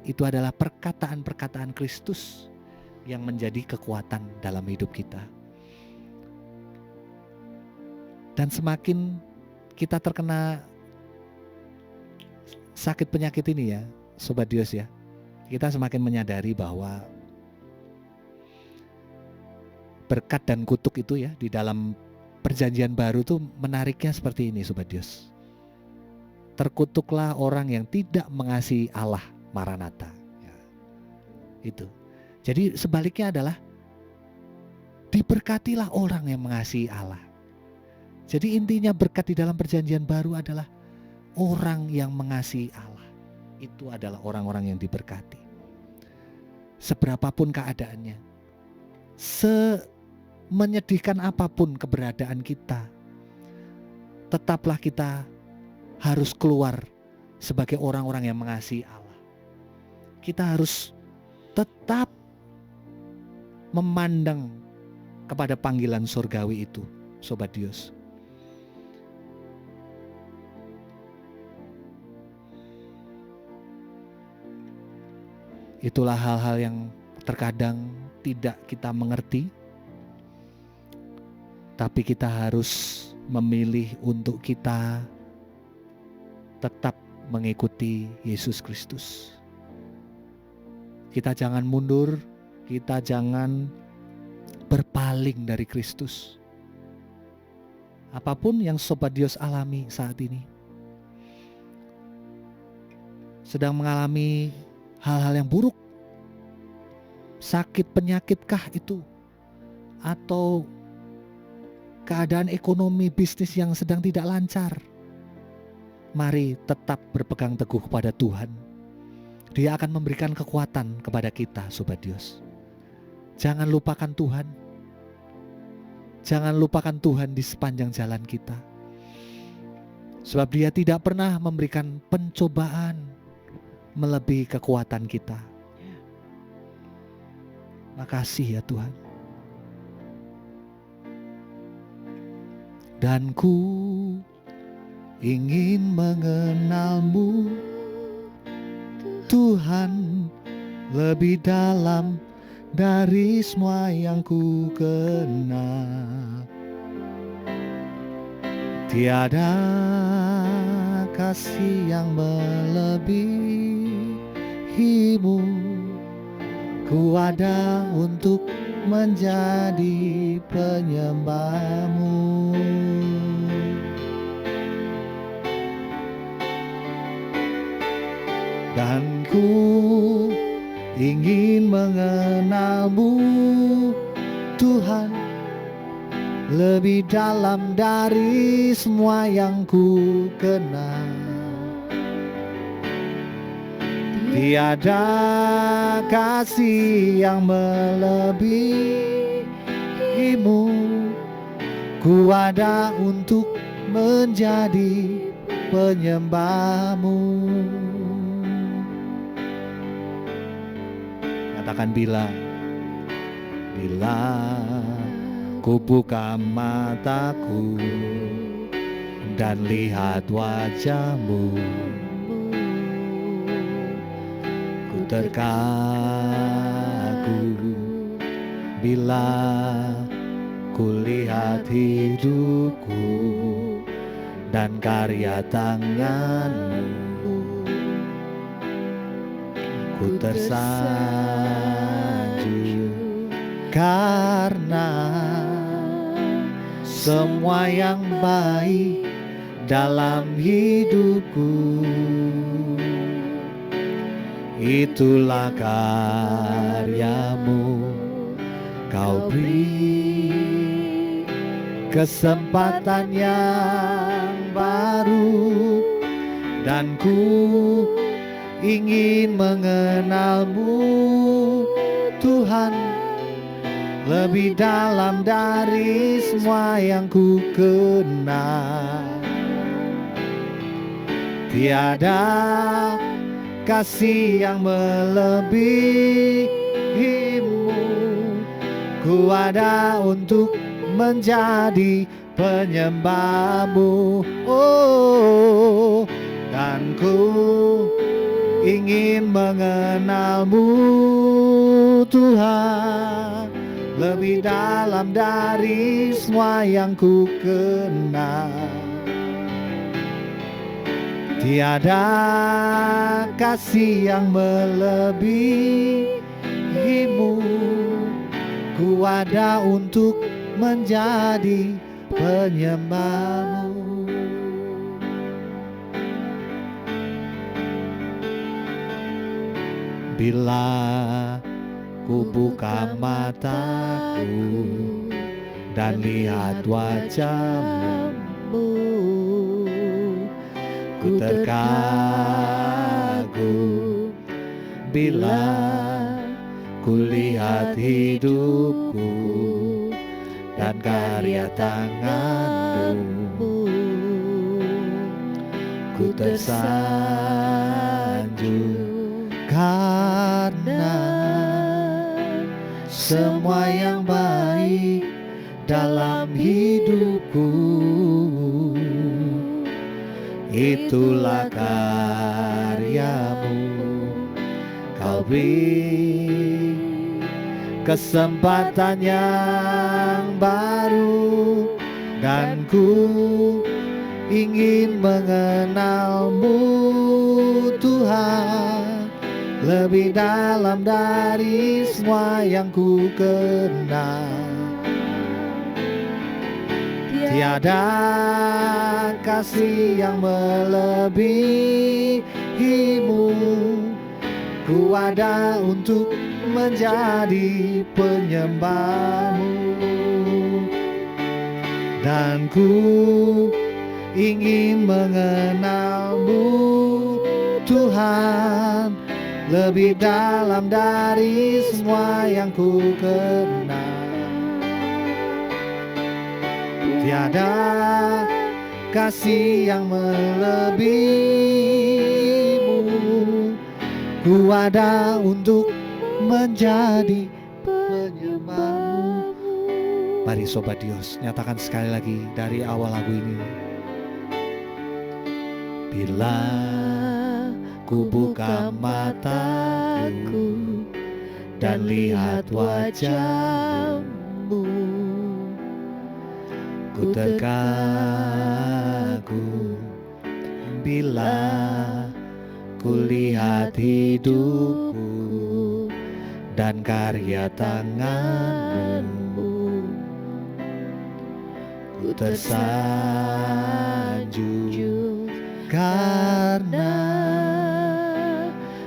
Itu adalah perkataan-perkataan Kristus yang menjadi kekuatan dalam hidup kita. Dan semakin kita terkena sakit penyakit ini ya Sobat Dios ya, kita semakin menyadari bahwa berkat dan kutuk itu ya di dalam perjanjian baru tuh menariknya seperti ini Sobat Dios. Terkutuklah orang yang tidak mengasihi Allah, Maranatha ya. Itu. Jadi sebaliknya adalah diberkatilah orang yang mengasihi Allah. Jadi intinya berkat di dalam perjanjian baru adalah orang yang mengasihi Allah. Itu adalah orang-orang yang diberkati. Seberapapun keadaannya, menyedihkan apapun keberadaan kita, tetaplah kita harus keluar sebagai orang-orang yang mengasihi Allah. Kita harus tetap memandang kepada panggilan surgawi itu, Sobat Dios. Itulah hal-hal yang terkadang tidak kita mengerti, tapi kita harus memilih untuk kita tetap mengikuti Yesus Kristus. Kita jangan mundur, kita jangan berpaling dari Kristus. Apapun yang Sobat Dios alami saat ini, sedang mengalami hal-hal yang buruk, sakit penyakitkah itu, atau keadaan ekonomi bisnis yang sedang tidak lancar, mari tetap berpegang teguh kepada Tuhan. Dia akan memberikan kekuatan kepada kita Sobat Dios. Jangan lupakan Tuhan. Jangan lupakan Tuhan di sepanjang jalan kita. Sebab Dia tidak pernah memberikan pencobaan melebihi kekuatan kita. Makasih ya Tuhan. Dan ku ingin mengenal-Mu Tuhan lebih dalam dari semua yang ku kenal. Tiada kasih yang melebihi-Mu. Ku ada untuk menjadi penyembah-Mu. Dan ku ingin mengenal-Mu Tuhan lebih dalam dari semua yang ku kenal. Tiada kasih yang melebihi-Mu. Ku ada untuk menjadi penyembah-Mu. Katakan Bila ku buka mataku dan lihat wajah-Mu, ku terkagum. Bila ku lihat hidupku dan karya tangan-Mu, ku tersanjung karena semua yang baik dalam hidupku itulah karya-Mu. Kau beri kesempatan yang baru dan ku ingin mengenal-Mu, Tuhan, lebih dalam dari semua yang ku kenal. Tiada kasih yang melebihi-Mu. Ku ada untuk menjadi penyembah-Mu, oh, dan ku ingin mengenal-Mu, Tuhan, lebih dalam dari semua yang ku kenal. Tiada kasih yang melebihi-Mu. Ku ada untuk menjadi penyembah-Mu. Bila ku buka mataku dan lihat wajah-Mu, ku terkagum. Bila ku lihat hidupku dan karya tangan-Mu, ku tersanjung karena semua yang baik dalam hidupku itulah karya-Mu. Kau beri kesempatan yang baru dan ku ingin mengenal-Mu, Tuhan, lebih dalam dari semua yang ku kenal. Tiada kasih yang melebihi-Mu. Ku ada untuk menjadi penyembah-Mu, dan ku ingin mengenal-Mu, Tuhan, lebih dalam dari semua yang ku kenal. Tiada kasih yang melebihi-Mu. Ku ada untuk menjadi penyembah-Mu. Mari Sobat Dios, nyatakan sekali lagi dari awal lagu ini. Bila ku buka mataku dan lihat wajah-Mu, ku terkagum. Bila ku lihat hidupku dan karya tangan-Mu, ku tersanjung karena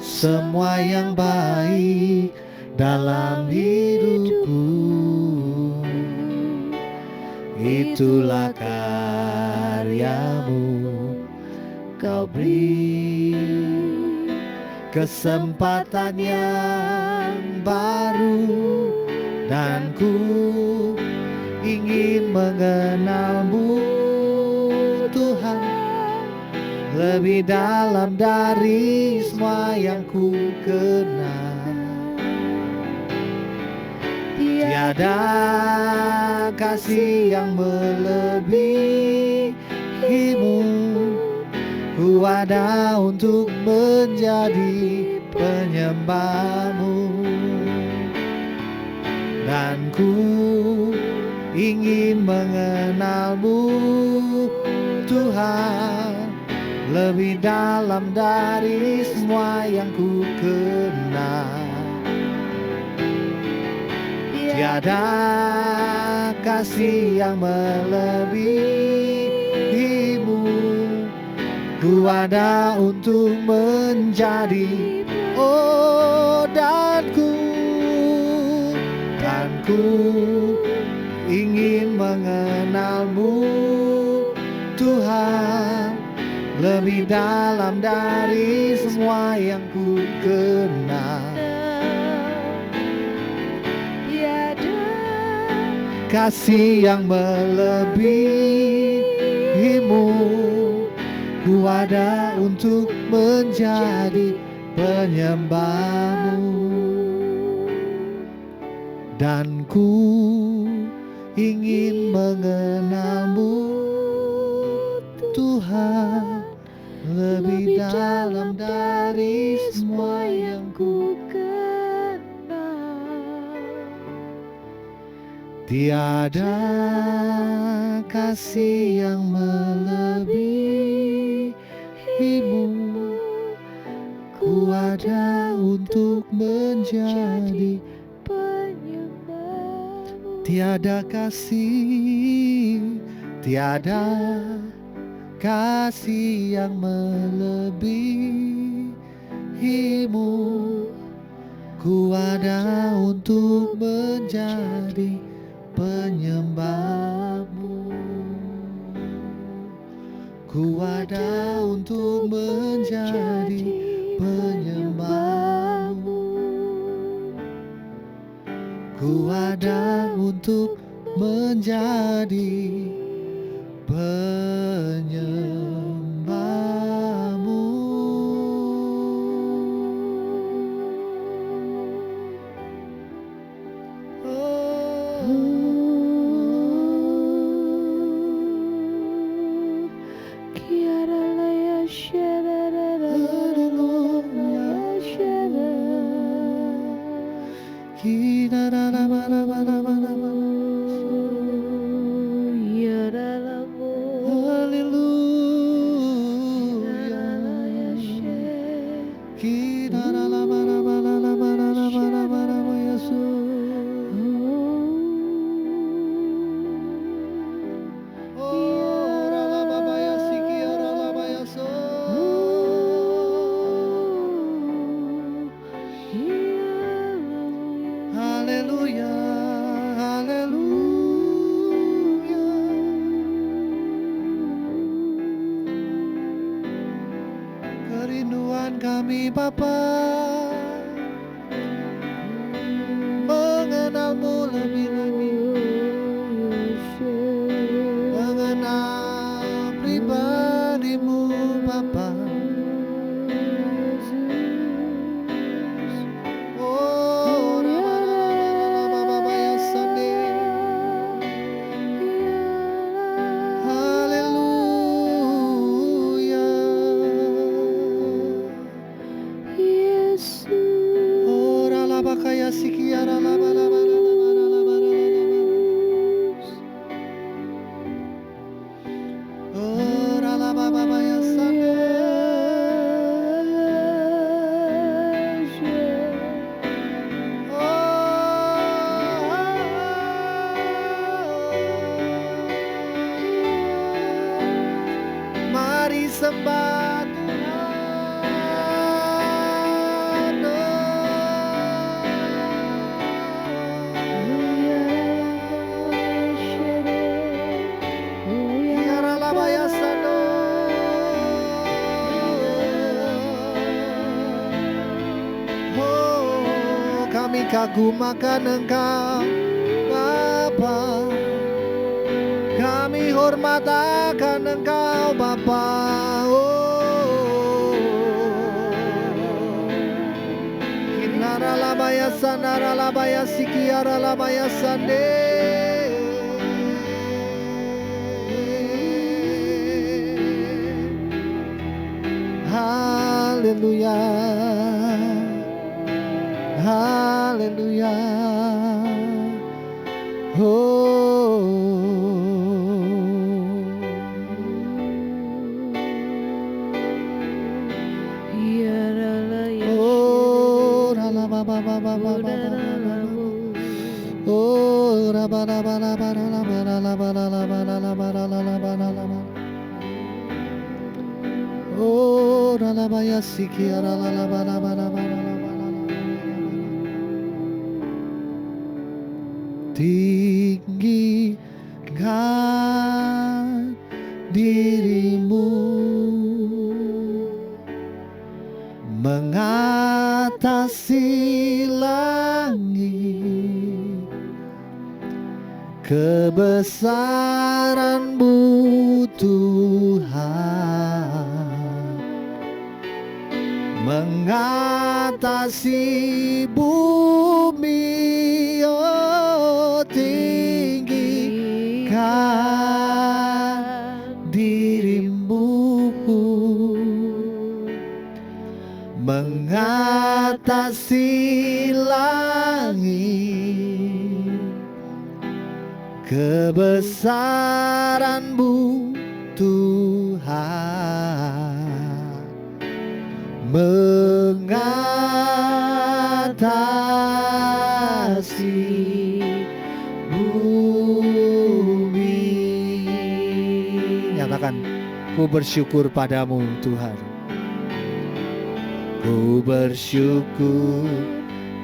semua yang baik dalam hidupku itulah karya-Mu. Kau beri kesempatan yang baru dan ku ingin mengenal-Mu, Tuhan, lebih dalam dari semua yang ku kenal. Tiada kasih yang melebihimu. Ku ada untuk menjadi penyembahmu, dan ku ingin mengenalmu Tuhan, lebih dalam dari semua yang ku kenal. Tiada kasih yang melebihimu. Ku ada untuk menjadi dan ku ingin mengenalmu Tuhan, lebih dalam dari semua yang ku kenal. Kasih yang melebihimu. Ku ada untuk menjadi penyembahmu, dan ku ingin mengenalmu Tuhan, lebih dalam dari semua yang ku kenal. Tiada kasih yang melebihimu. Ku ada untuk menjadi penyembahmu. Tiada kasih yang melebihimu. Ku ada untuk menjadi penyembahmu. Ku ada untuk menjadi penyembahmu. Ku ada untuk menjadi penyembahmu. Kerinduan kami Bapa, mengenalmu lebih lagi, mengenal pribadimu Bapa. Mari sembah kami kagum akan Engkau Bapa, kami hormat akan Engkau Bapa. Kinara sikiara labaya sanara labaya sikiara labaya sande. Haleluya, haleluya. Tinggikan dirimu mengatasi langit, kebesaran-Mu Tuhan mengatasi bumi. Oh, tinggikan dirimu mengatasi langit, kebesaran-Mu Tuhan mengatasi bumi. Nyatakan, ku bersyukur padamu Tuhan. Ku bersyukur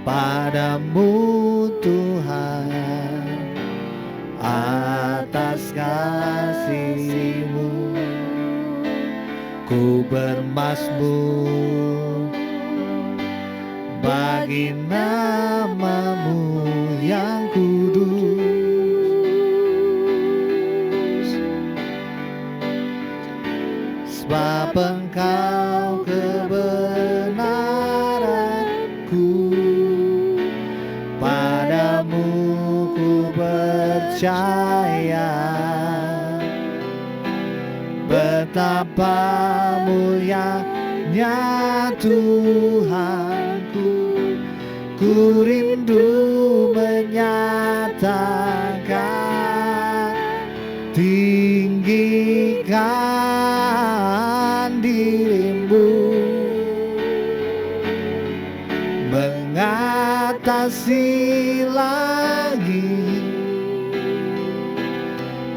padamu Tuhan atas kasih-Mu. Ku bermazmur bagi nama-Mu yang kudus, sebab Engkau kebenaranku, padamu ku percaya. Betapa mulianya Tuhanku, ku rindu menyatakan. Tinggikan dirimu mengatasi langit,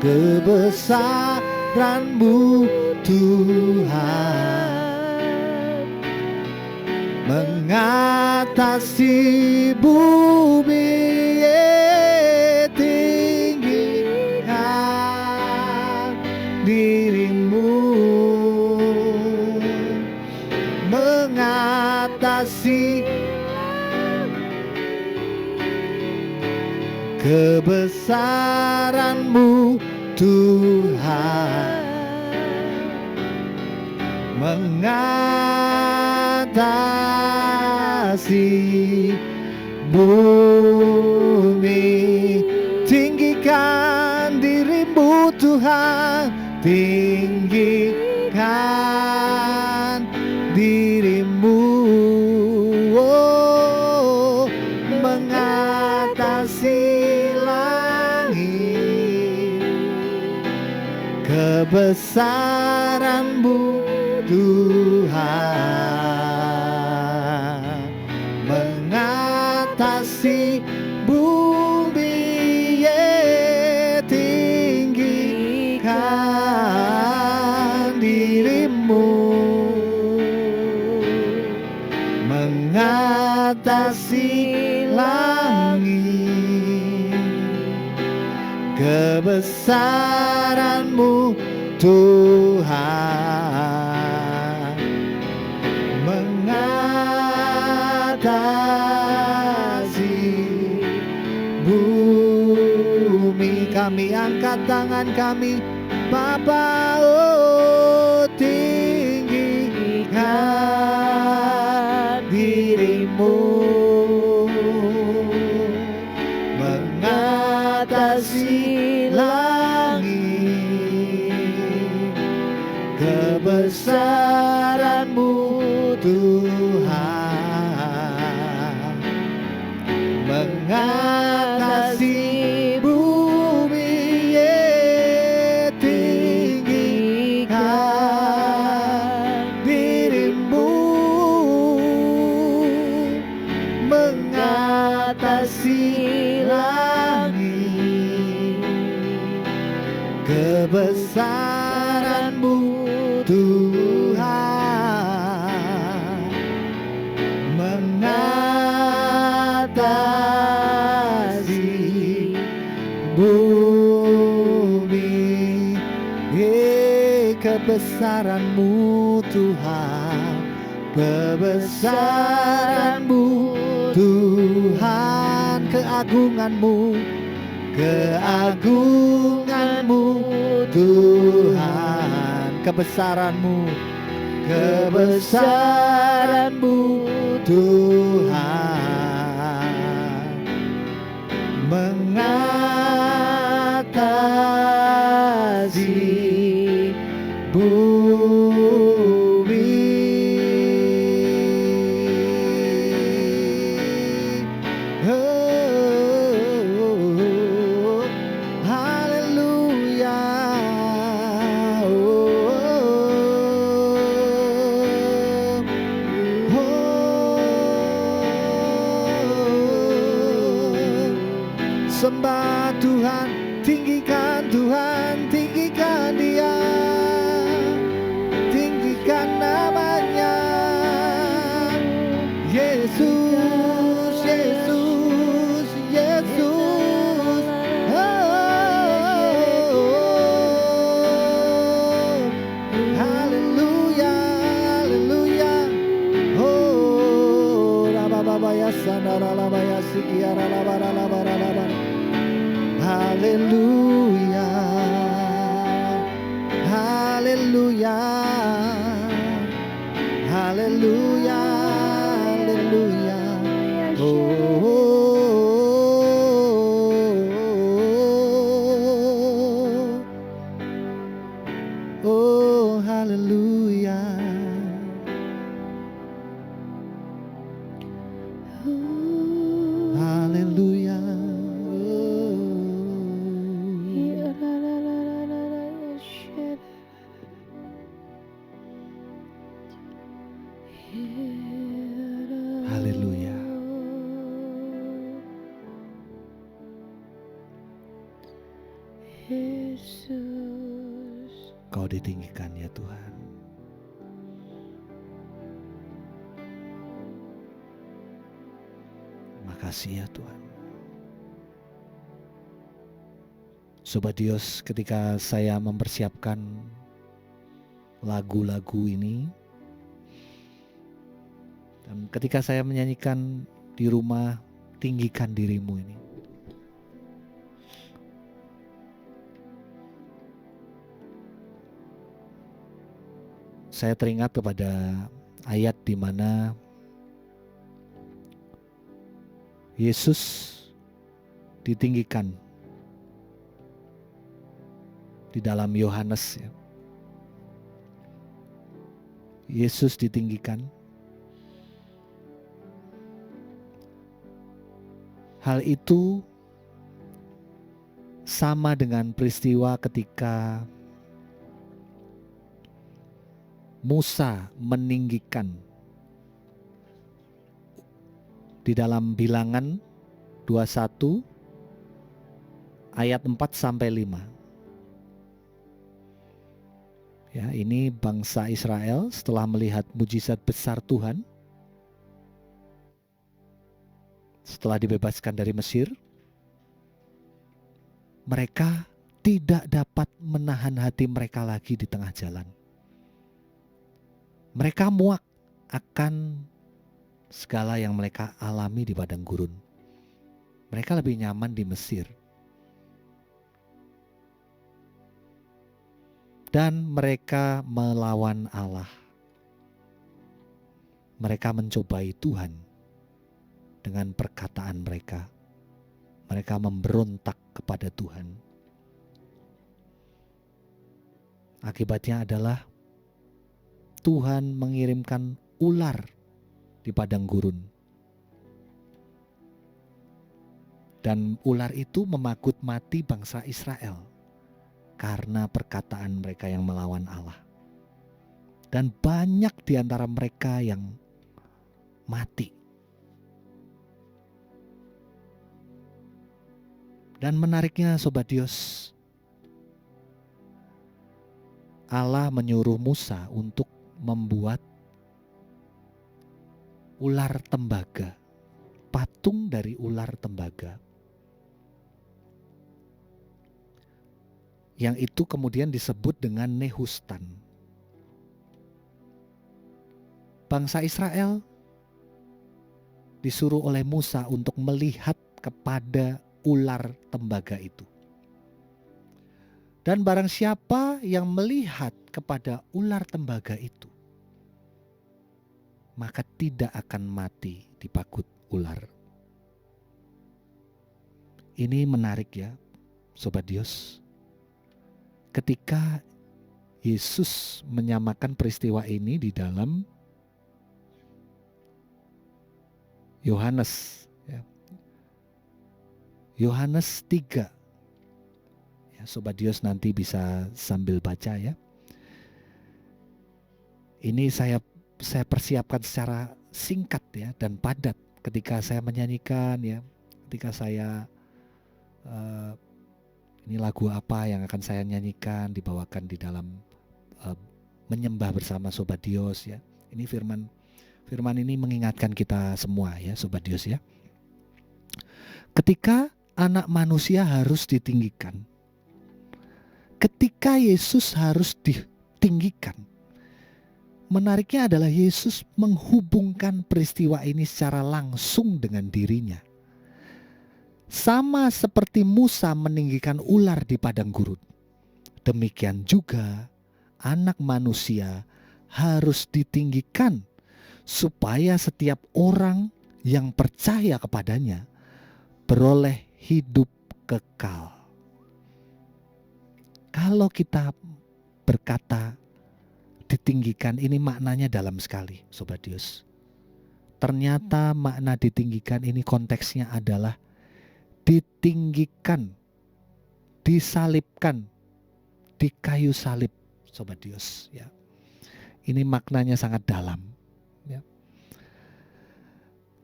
kebesaran-Mu Tuhan mengatasi bumi. Tinggikan dirimu mengatasi kebesaran-Mu Tuhan mengatasi bumi. Tinggikan dirimu Tuhan, tinggikan dirimu, oh, mengatasi langit, kebesaran-Mu Tuhan mengatasi bumi. Tinggikan dirimu mengatasi langit, kebesaran-Mu Tuhan mengatasi bumi. Kami angkat tangan kami, Bapa, oh, tinggikan dirimu mengatasi langit, kebesaran-Mu Tuhan mengatasi bumi. Kebesaran-Mu Tuhan, kebesaran-Mu Tuhan, keagungan-Mu, keagungan-Mu Tuhan, kebesaran-Mu, kebesaran-Mu Tuhan mengatasi bumi. Oh, haleluya. Sembah Tuhan, tinggikan Tuhan, tinggikan Dia, tinggikan namanya. Yesus, Yesus, Yesus. Haleluya, haleluya. Oh, rababaya sandaralabaya sikiaralabaralabaralabar. Haleluya, haleluya, haleluya, haleluya. Oh, oh, haleluya. Haleluya. Haleluya. Yesus, Kau ditinggikan ya Tuhan. Makasih ya Tuhan. Sobat Dios, ketika saya mempersiapkan lagu-lagu ini, dan ketika saya menyanyikan di rumah, tinggikan dirimu ini, saya teringat kepada ayat di mana Yesus ditinggikan di dalam Yohanes ya. Yesus ditinggikan. Hal itu sama dengan peristiwa ketika Musa meninggikan di dalam Bilangan 21 ayat 4 sampai 5. Ya, ini bangsa Israel setelah melihat mujizat besar Tuhan, setelah dibebaskan dari Mesir, mereka tidak dapat menahan hati mereka lagi di tengah jalan. Mereka muak akan segala yang mereka alami di padang gurun. Mereka lebih nyaman di Mesir. Dan mereka melawan Allah. Mereka mencobai Tuhan dengan perkataan mereka. Mereka memberontak kepada Tuhan. Akibatnya adalah Tuhan mengirimkan ular di padang gurun. Dan ular itu memakut mati bangsa Israel karena perkataan mereka yang melawan Allah. Dan banyak di antara mereka yang mati. Dan menariknya Sobat Dios, Allah menyuruh Musa untuk membuat ular tembaga, patung dari ular tembaga. Yang itu kemudian disebut dengan Nehustan. Bangsa Israel disuruh oleh Musa untuk melihat kepada ular tembaga itu. Dan barang siapa yang melihat kepada ular tembaga itu, maka tidak akan mati dipakut ular. Ini menarik ya, Sobat Dios. Ketika Yesus menyamakan peristiwa ini di dalam Yohanes, ya. Yohanes 3. Ya, Sobat Dios nanti bisa sambil baca ya. Ini saya persiapkan secara singkat ya dan padat ketika saya menyanyikan ya. Ketika saya ini lagu apa yang akan saya nyanyikan, dibawakan di dalam menyembah bersama Sobat Dios ya. Ini firman ini mengingatkan kita semua ya Sobat Dios ya. Ketika anak manusia harus ditinggikan, ketika Yesus harus ditinggikan, menariknya adalah Yesus menghubungkan peristiwa ini secara langsung dengan dirinya. Sama seperti Musa meninggikan ular di padang gurun, demikian juga anak manusia harus ditinggikan supaya setiap orang yang percaya kepadanya beroleh hidup kekal. Kalau kita berkata ditinggikan, ini maknanya dalam sekali Sobat Dios. Ternyata makna ditinggikan ini konteksnya adalah ditinggikan, disalibkan di kayu salib Sobat Dios ya. Ini maknanya sangat dalam ya.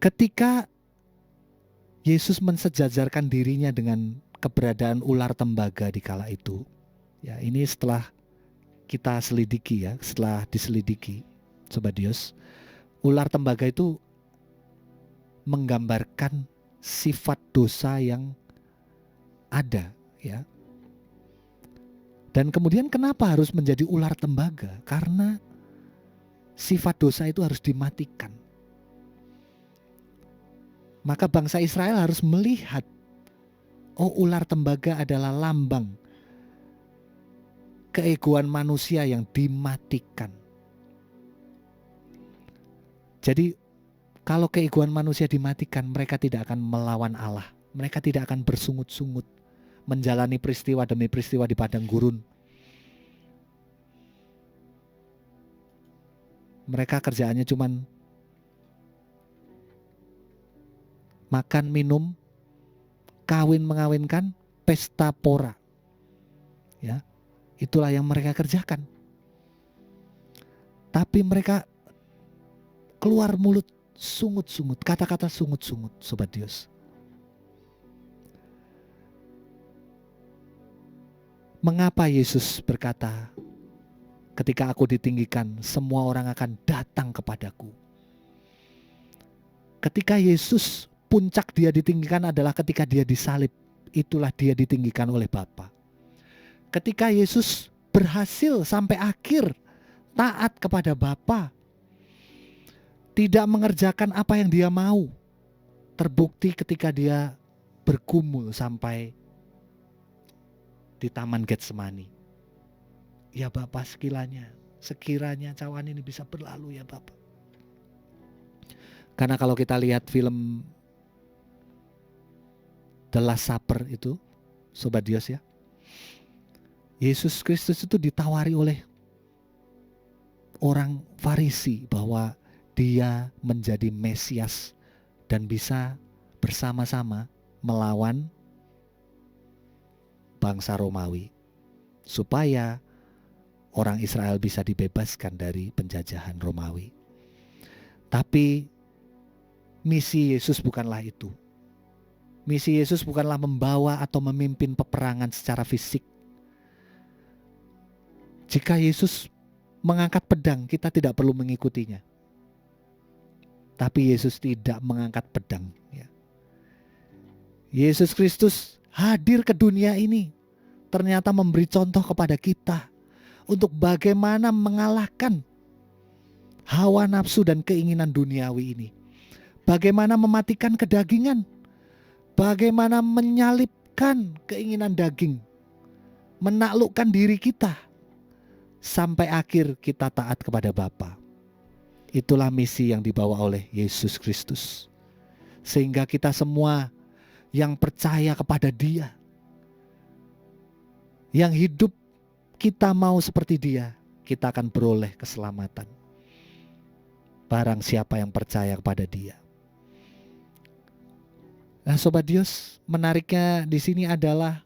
Ketika Yesus mensejajarkan dirinya dengan keberadaan ular tembaga di kala itu, ya ini setelah kita selidiki ya, setelah diselidiki Sobat Dios, ular tembaga itu menggambarkan sifat dosa yang ada ya. Dan kemudian kenapa harus menjadi ular tembaga? Karena sifat dosa itu harus dimatikan. Maka bangsa Israel harus melihat, oh ular tembaga adalah lambang keegoan manusia yang dimatikan. Jadi kalau keegoan manusia dimatikan, mereka tidak akan melawan Allah. Mereka tidak akan bersungut-sungut menjalani peristiwa demi peristiwa di padang gurun. Mereka kerjaannya cuman makan, minum, kawin mengawinkan, pesta pora. Ya, itulah yang mereka kerjakan. Tapi mereka keluar mulut sungut-sungut, kata-kata sungut-sungut Sobat Dios. Mengapa Yesus berkata, ketika aku ditinggikan, semua orang akan datang kepadaku. Ketika Yesus, puncak dia ditinggikan adalah ketika dia disalib. Itulah dia ditinggikan oleh Bapa. Ketika Yesus berhasil sampai akhir taat kepada Bapa, tidak mengerjakan apa yang dia mau, terbukti ketika dia bergumul sampai di Taman Getsemani. Ya Bapa, sekiranya cawan ini bisa berlalu ya Bapa. Karena kalau kita lihat film The Last Supper itu, Sobat Dios ya, Yesus Kristus itu ditawari oleh orang Farisi bahwa dia menjadi Mesias dan bisa bersama-sama melawan bangsa Romawi supaya orang Israel bisa dibebaskan dari penjajahan Romawi. Tapi misi Yesus bukanlah itu. Misi Yesus bukanlah membawa atau memimpin peperangan secara fisik. Jika Yesus mengangkat pedang, kita tidak perlu mengikutinya. Tapi Yesus tidak mengangkat pedang. Yesus Kristus hadir ke dunia ini, ternyata memberi contoh kepada kita untuk bagaimana mengalahkan hawa nafsu dan keinginan duniawi ini. Bagaimana mematikan kedagingan, bagaimana menyalibkan keinginan daging, menaklukkan diri kita, sampai akhir kita taat kepada Bapa. Itulah misi yang dibawa oleh Yesus Kristus. Sehingga kita semua yang percaya kepada Dia, yang hidup kita mau seperti Dia, kita akan beroleh keselamatan. Barang siapa yang percaya kepada Dia. Nah, Sobat Dios, menariknya di sini adalah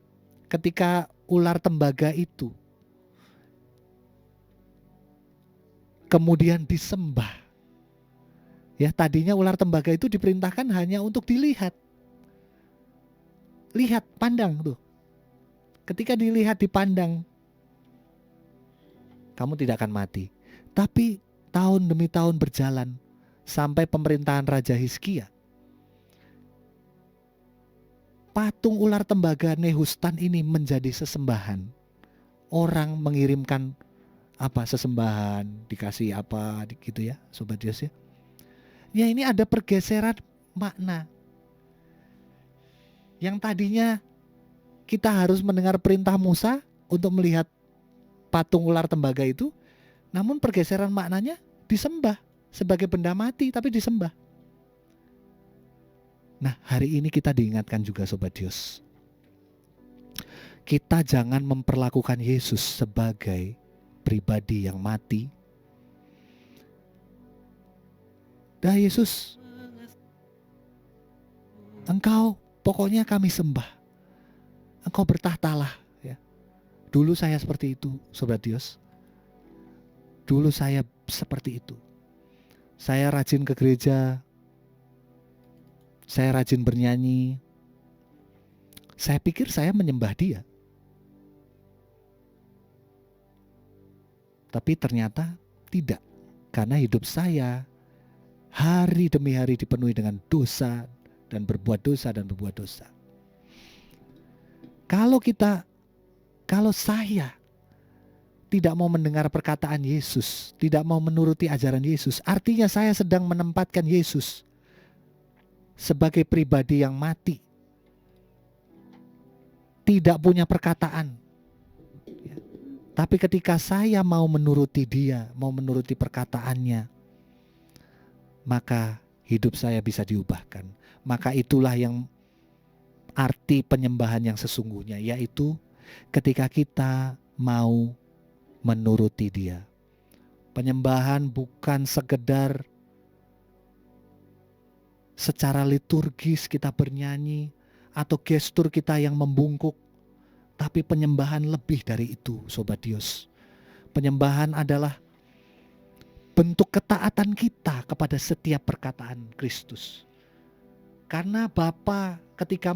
ketika ular tembaga itu kemudian disembah. Ya, tadinya ular tembaga itu diperintahkan hanya untuk dilihat. Lihat, pandang tuh. Ketika dilihat, dipandang, kamu tidak akan mati. Tapi tahun demi tahun berjalan sampai pemerintahan Raja Hizkia, patung ular tembaga Nehustan ini menjadi sesembahan. Orang mengirimkan sesembahan, dikasih apa gitu ya, Sobat Dios ya. Ya, ini ada pergeseran makna. Yang tadinya kita harus mendengar perintah Musa untuk melihat patung ular tembaga itu, namun pergeseran maknanya disembah sebagai benda mati, tapi disembah. Nah, hari ini kita diingatkan juga, Sobat Dios, kita jangan memperlakukan Yesus sebagai pribadi yang mati. Dah Yesus, Engkau pokoknya kami sembah, Engkau bertahtalah ya. Dulu saya seperti itu, Sobat Dios. Dulu saya seperti itu. Saya rajin ke gereja, saya rajin bernyanyi. Saya pikir saya menyembah Dia. Tapi ternyata tidak. Karena hidup saya hari demi hari dipenuhi dengan dosa dan berbuat dosa dan berbuat dosa. Kalau saya tidak mau mendengar perkataan Yesus, tidak mau menuruti ajaran Yesus, artinya saya sedang menempatkan Yesus sebagai pribadi yang mati, tidak punya perkataan. Tapi ketika saya mau menuruti Dia, mau menuruti perkataannya, maka hidup saya bisa diubahkan. Maka itulah yang arti penyembahan yang sesungguhnya, yaitu ketika kita mau menuruti Dia. Penyembahan bukan sekedar secara liturgis kita bernyanyi atau gestur kita yang membungkuk, tapi penyembahan lebih dari itu, Sobat Dios. Penyembahan adalah bentuk ketaatan kita kepada setiap perkataan Kristus. Karena Bapa ketika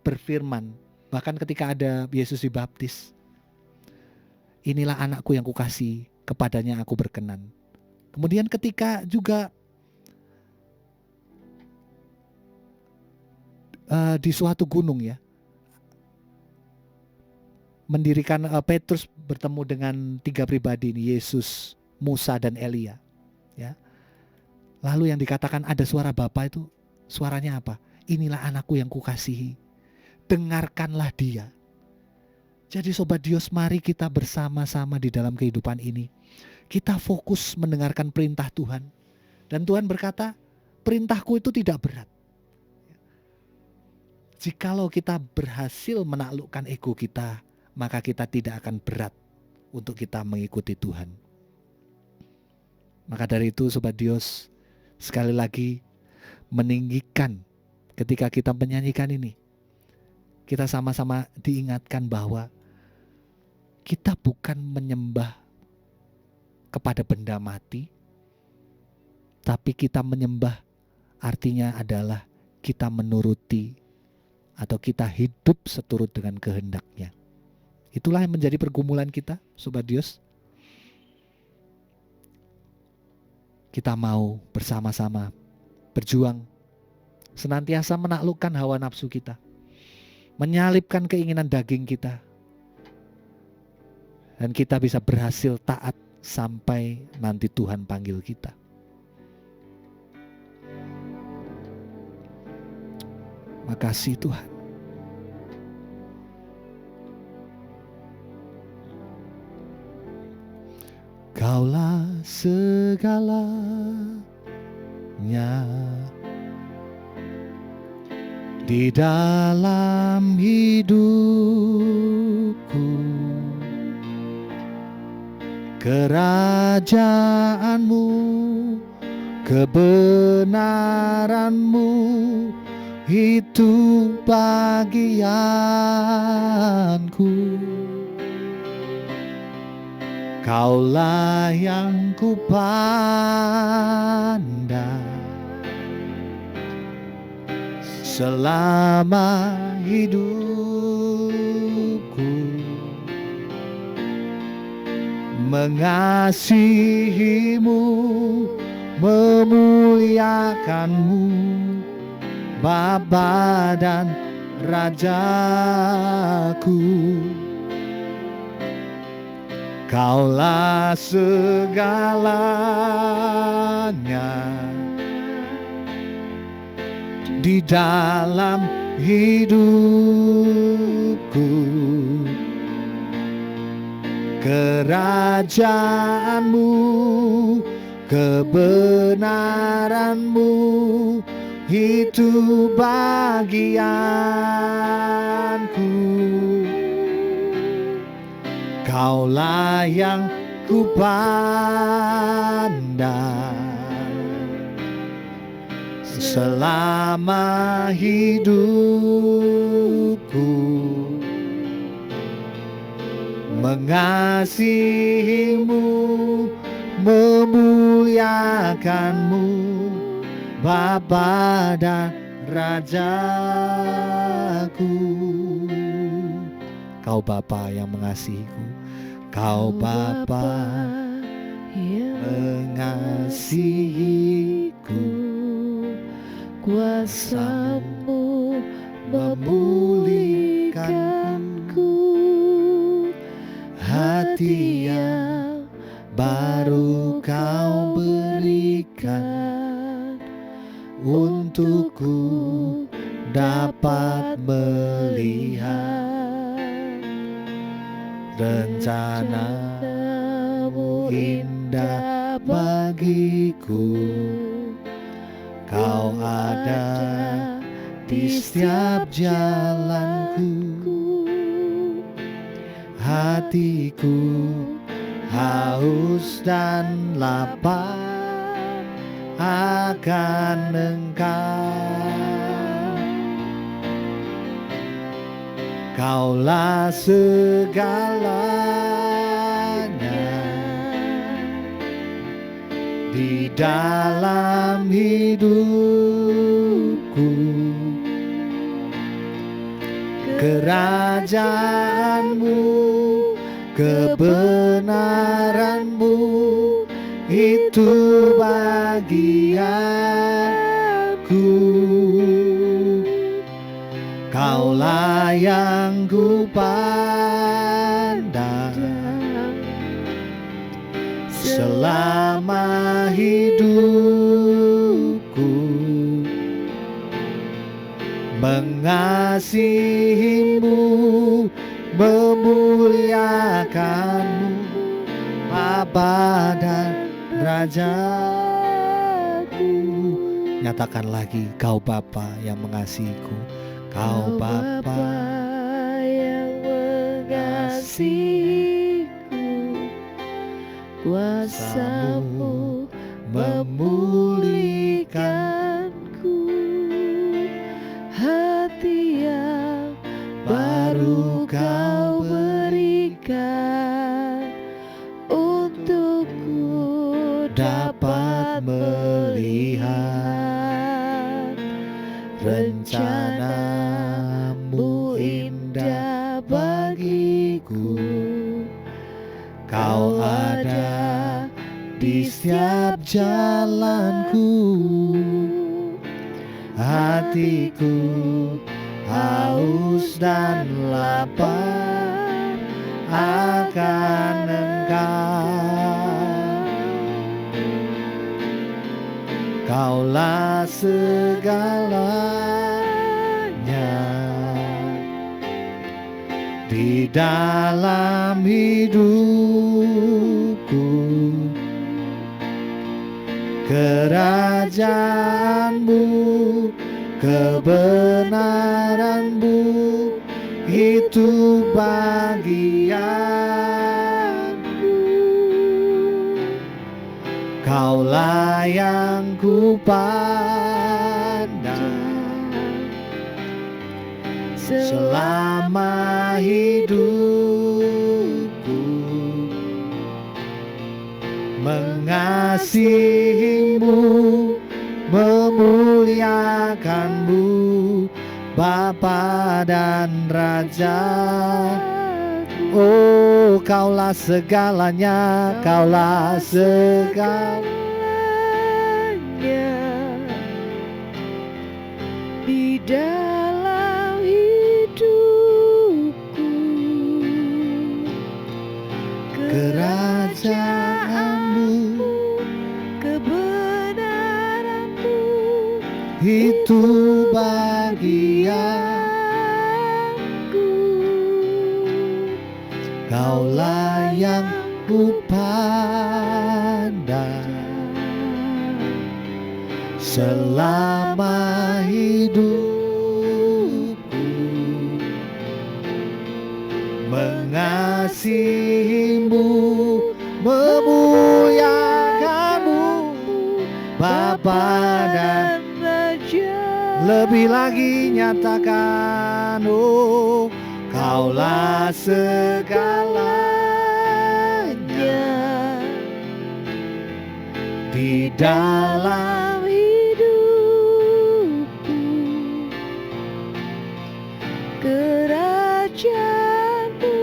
berfirman, bahkan ketika ada Yesus dibaptis, inilah anakku yang kukasihi, kepadanya aku berkenan. Kemudian ketika juga di suatu gunung ya, mendirikan Petrus bertemu dengan 3 pribadi ini, Yesus, Musa dan Elia ya. Lalu yang dikatakan ada suara Bapa itu, suaranya apa? Inilah anakku yang kukasihi, dengarkanlah dia. Jadi Sobat Dios, mari kita bersama-sama di dalam kehidupan ini, kita fokus mendengarkan perintah Tuhan. Dan Tuhan berkata, perintahku itu tidak berat. Jikalau kita berhasil menaklukkan ego kita, maka kita tidak akan berat untuk kita mengikuti Tuhan. Maka dari itu Sobat Dios, sekali lagi meninggikan ketika kita menyanyikan ini, kita sama-sama diingatkan bahwa kita bukan menyembah kepada benda mati, tapi kita menyembah artinya adalah kita menuruti atau kita hidup seturut dengan kehendak-Nya. Itulah yang menjadi pergumulan kita, Sobat Dios. Kita mau bersama-sama berjuang, senantiasa menaklukkan hawa nafsu kita, menyalipkan keinginan daging kita, dan kita bisa berhasil taat sampai nanti Tuhan panggil kita. Makasih Tuhan. Kaulah segalanya di dalam hidupku. Kerajaanmu, kebenaranmu, itu bagianku. Kaulah yang kupandang selama hidupku, mengasihimu, memuliakanmu, Bapa dan Rajaku. Kaulah segalanya di dalam hidupku. Kerajaanmu, kebenaranmu, itu bagianku. Kaulah yang kupandang selama hidupku, mengasihimu, memuliakanmu, Bapa dan Rajaku. Kau Bapa yang mengasihiku, Kau Bapa yang mengasihiku, kuasa-Mu memulihkanku, hati yang baru Kau berikan, untukku dapat melihat rencana-Mu indah bagiku. Kau ada di setiap jalanku, hatiku haus dan lapar akan Engkau. Kaulah segalanya di dalam hidupku. Kerajaanmu, kebenaranmu, itu bagianku. Kaulah yang kupandang selama hidupku, mengasihimu, memuliakanmu, Bapa dan Rajaku. Nyatakan lagi, Kau Bapa yang mengasihiku, Kau Bapa yang mengasihiku, kuasa-Mu memulihkanku, hati yang baru Kau berikan, untukku dapat melihat rencana-Mu indah bagiku. Kau ada di setiap jalanku. Hatiku haus dan lapar akan Engkau. Kaulah segalanya di dalam hidupku. Kerajaan-Mu, kebenaran-Mu, itu bagianku. Kaulah yang ku pandang selama hidupku, mengasihi-Mu, memuliakan-Mu, Bapa dan Raja. Oh, Kaulah segalanya, Kaulah segalanya di dalam hidupku. Kerajaan-Mu, kebenaran-Mu, itu bagianku. Kaulah yang ku pandang selama hidupku, mengasihi-Mu, memuliakan-Mu, Bapa dan Raja. Lebih lagi nyatakan, oh, Kaulah segalanya di dalam hidupku. Kerajaan-Mu,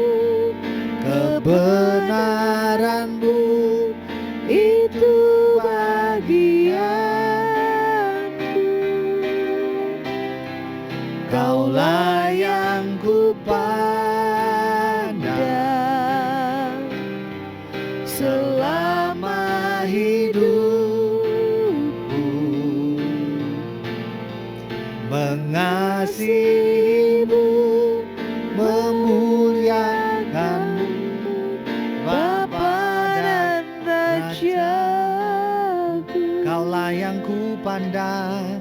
kebenaran-Mu, itu bagianku. Kaulah yang ku pandang selama hidupku, mengasihi-Mu, memuliakan-Mu, Bapa dan Rajaku. Kaulah yang ku pandang,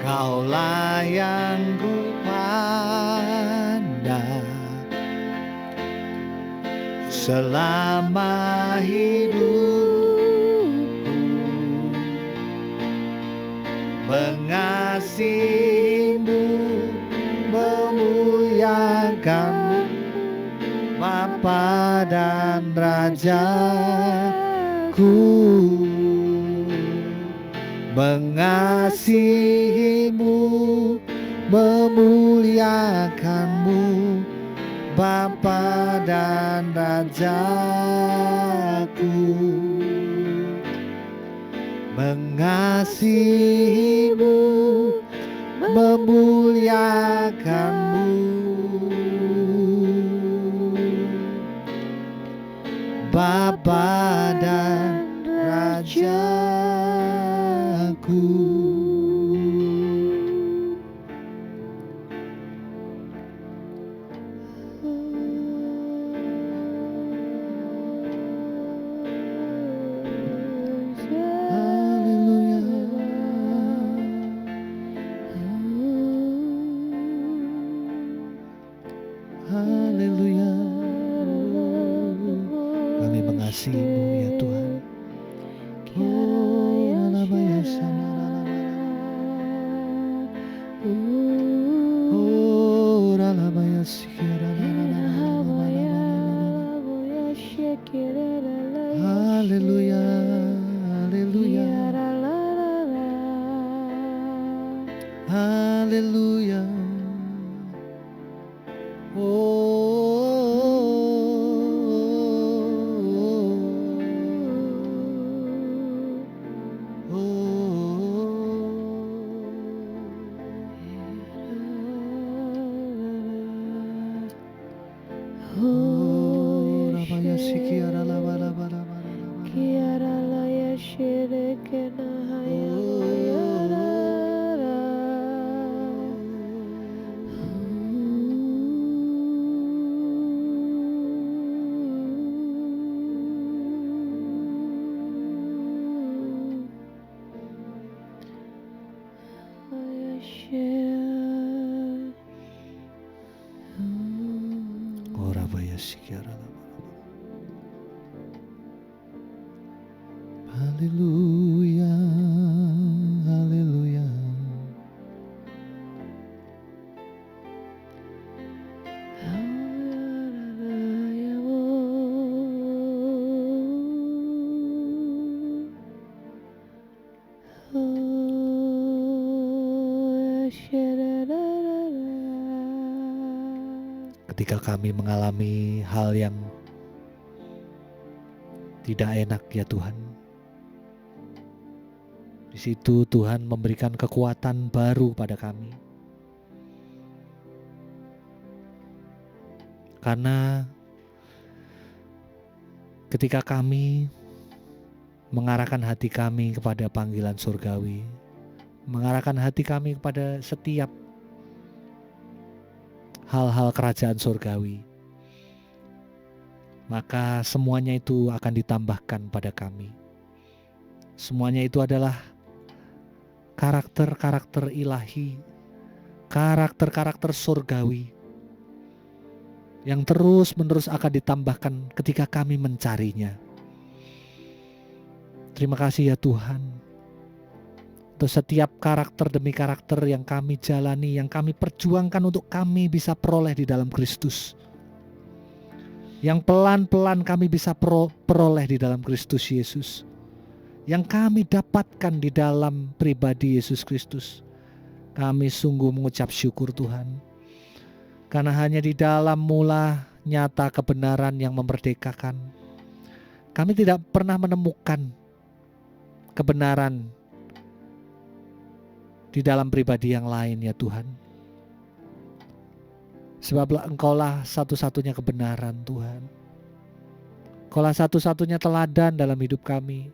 Kaulah yang ku pandang selama hidupku, mengasihi-Mu, memuliakan-Mu, Bapa dan Rajaku. Mengasihi-Mu, memuliakan-Mu, Bapa dan Rajaku. Mengasihi-Mu, memuliakan-Mu, Bapa dan Rajaku. Haleluya. Kami mengasihi-Mu ya Tuhan. Oh, Haleluya. Haleluya, haleluya. Ketika kami mengalami hal yang tidak enak ya Tuhan, di situ Tuhan memberikan kekuatan baru pada kami. Karena ketika kami mengarahkan hati kami kepada panggilan surgawi, mengarahkan hati kami kepada setiap hal-hal kerajaan surgawi, maka semuanya itu akan ditambahkan pada kami. Semuanya itu adalah karakter-karakter ilahi, karakter-karakter surgawi yang terus-menerus akan ditambahkan ketika kami mencarinya. Terima kasih ya Tuhan, untuk setiap karakter demi karakter yang kami jalani, yang kami perjuangkan untuk kami bisa peroleh di dalam Kristus, yang pelan-pelan kami bisa peroleh di dalam Kristus Yesus, yang kami dapatkan di dalam pribadi Yesus Kristus. Kami sungguh mengucap syukur Tuhan, karena hanya di dalam mula nyata kebenaran yang memerdekakan. Kami tidak pernah menemukan kebenaran di dalam pribadi yang lain ya Tuhan. Sebablah Engkaulah satu-satunya kebenaran Tuhan. Engkaulah satu-satunya teladan dalam hidup kami,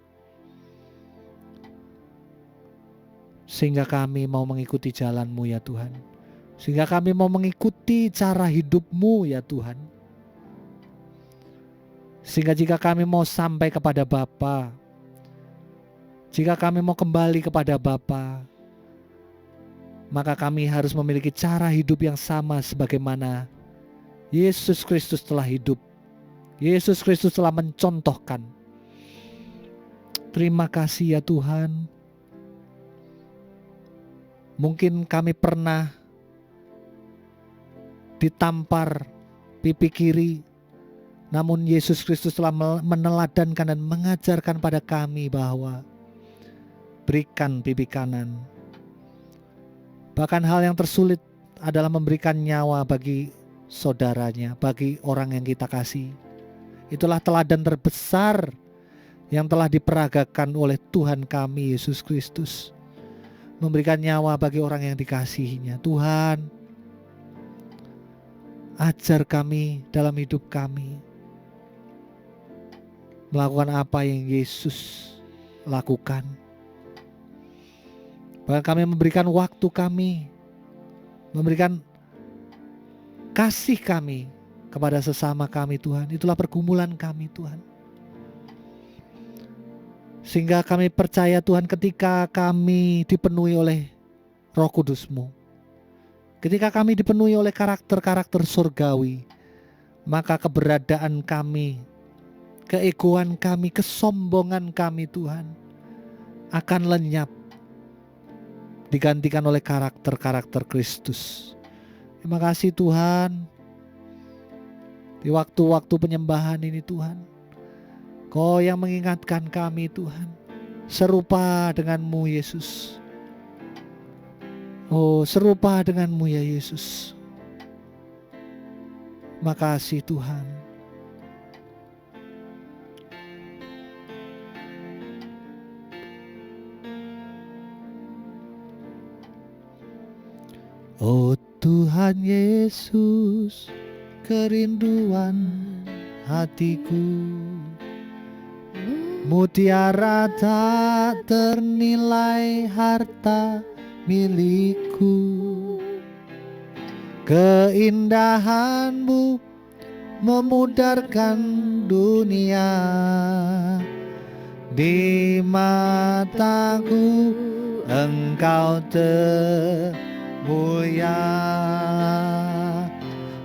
sehingga kami mau mengikuti jalan-Mu ya Tuhan. Sehingga kami mau mengikuti cara hidup-Mu ya Tuhan. Sehingga jika kami mau sampai kepada Bapa, jika kami mau kembali kepada Bapa, maka kami harus memiliki cara hidup yang sama sebagaimana Yesus Kristus telah hidup. Yesus Kristus telah mencontohkan. Terima kasih ya Tuhan. Mungkin kami pernah ditampar pipi kiri, namun Yesus Kristus telah meneladankan dan mengajarkan pada kami bahwa berikan pipi kanan. Bahkan hal yang tersulit adalah memberikan nyawa bagi saudaranya, bagi orang yang kita kasih. Itulah teladan terbesar yang telah diperagakan oleh Tuhan kami Yesus Kristus. Memberikan nyawa bagi orang yang dikasihinya. Tuhan, ajar kami dalam hidup kami melakukan apa yang Yesus lakukan. Bahkan kami memberikan waktu kami, memberikan kasih kami kepada sesama kami Tuhan. Itulah pergumulan kami Tuhan. Sehingga kami percaya Tuhan, ketika kami dipenuhi oleh Roh Kudus-Mu, ketika kami dipenuhi oleh karakter-karakter surgawi, maka keberadaan kami, keegoan kami, kesombongan kami Tuhan akan lenyap, digantikan oleh karakter-karakter Kristus. Terima kasih Tuhan. Di waktu-waktu penyembahan ini Tuhan, Kau yang mengingatkan kami Tuhan, serupa dengan-Mu Yesus, Oh, serupa denganmu ya Yesus. Makasih Tuhan. Oh Tuhan Yesus, kerinduan hatiku, mutiara tak ternilai harta milikku. Keindahanmu memudarkan dunia, di mataku Engkau mulia.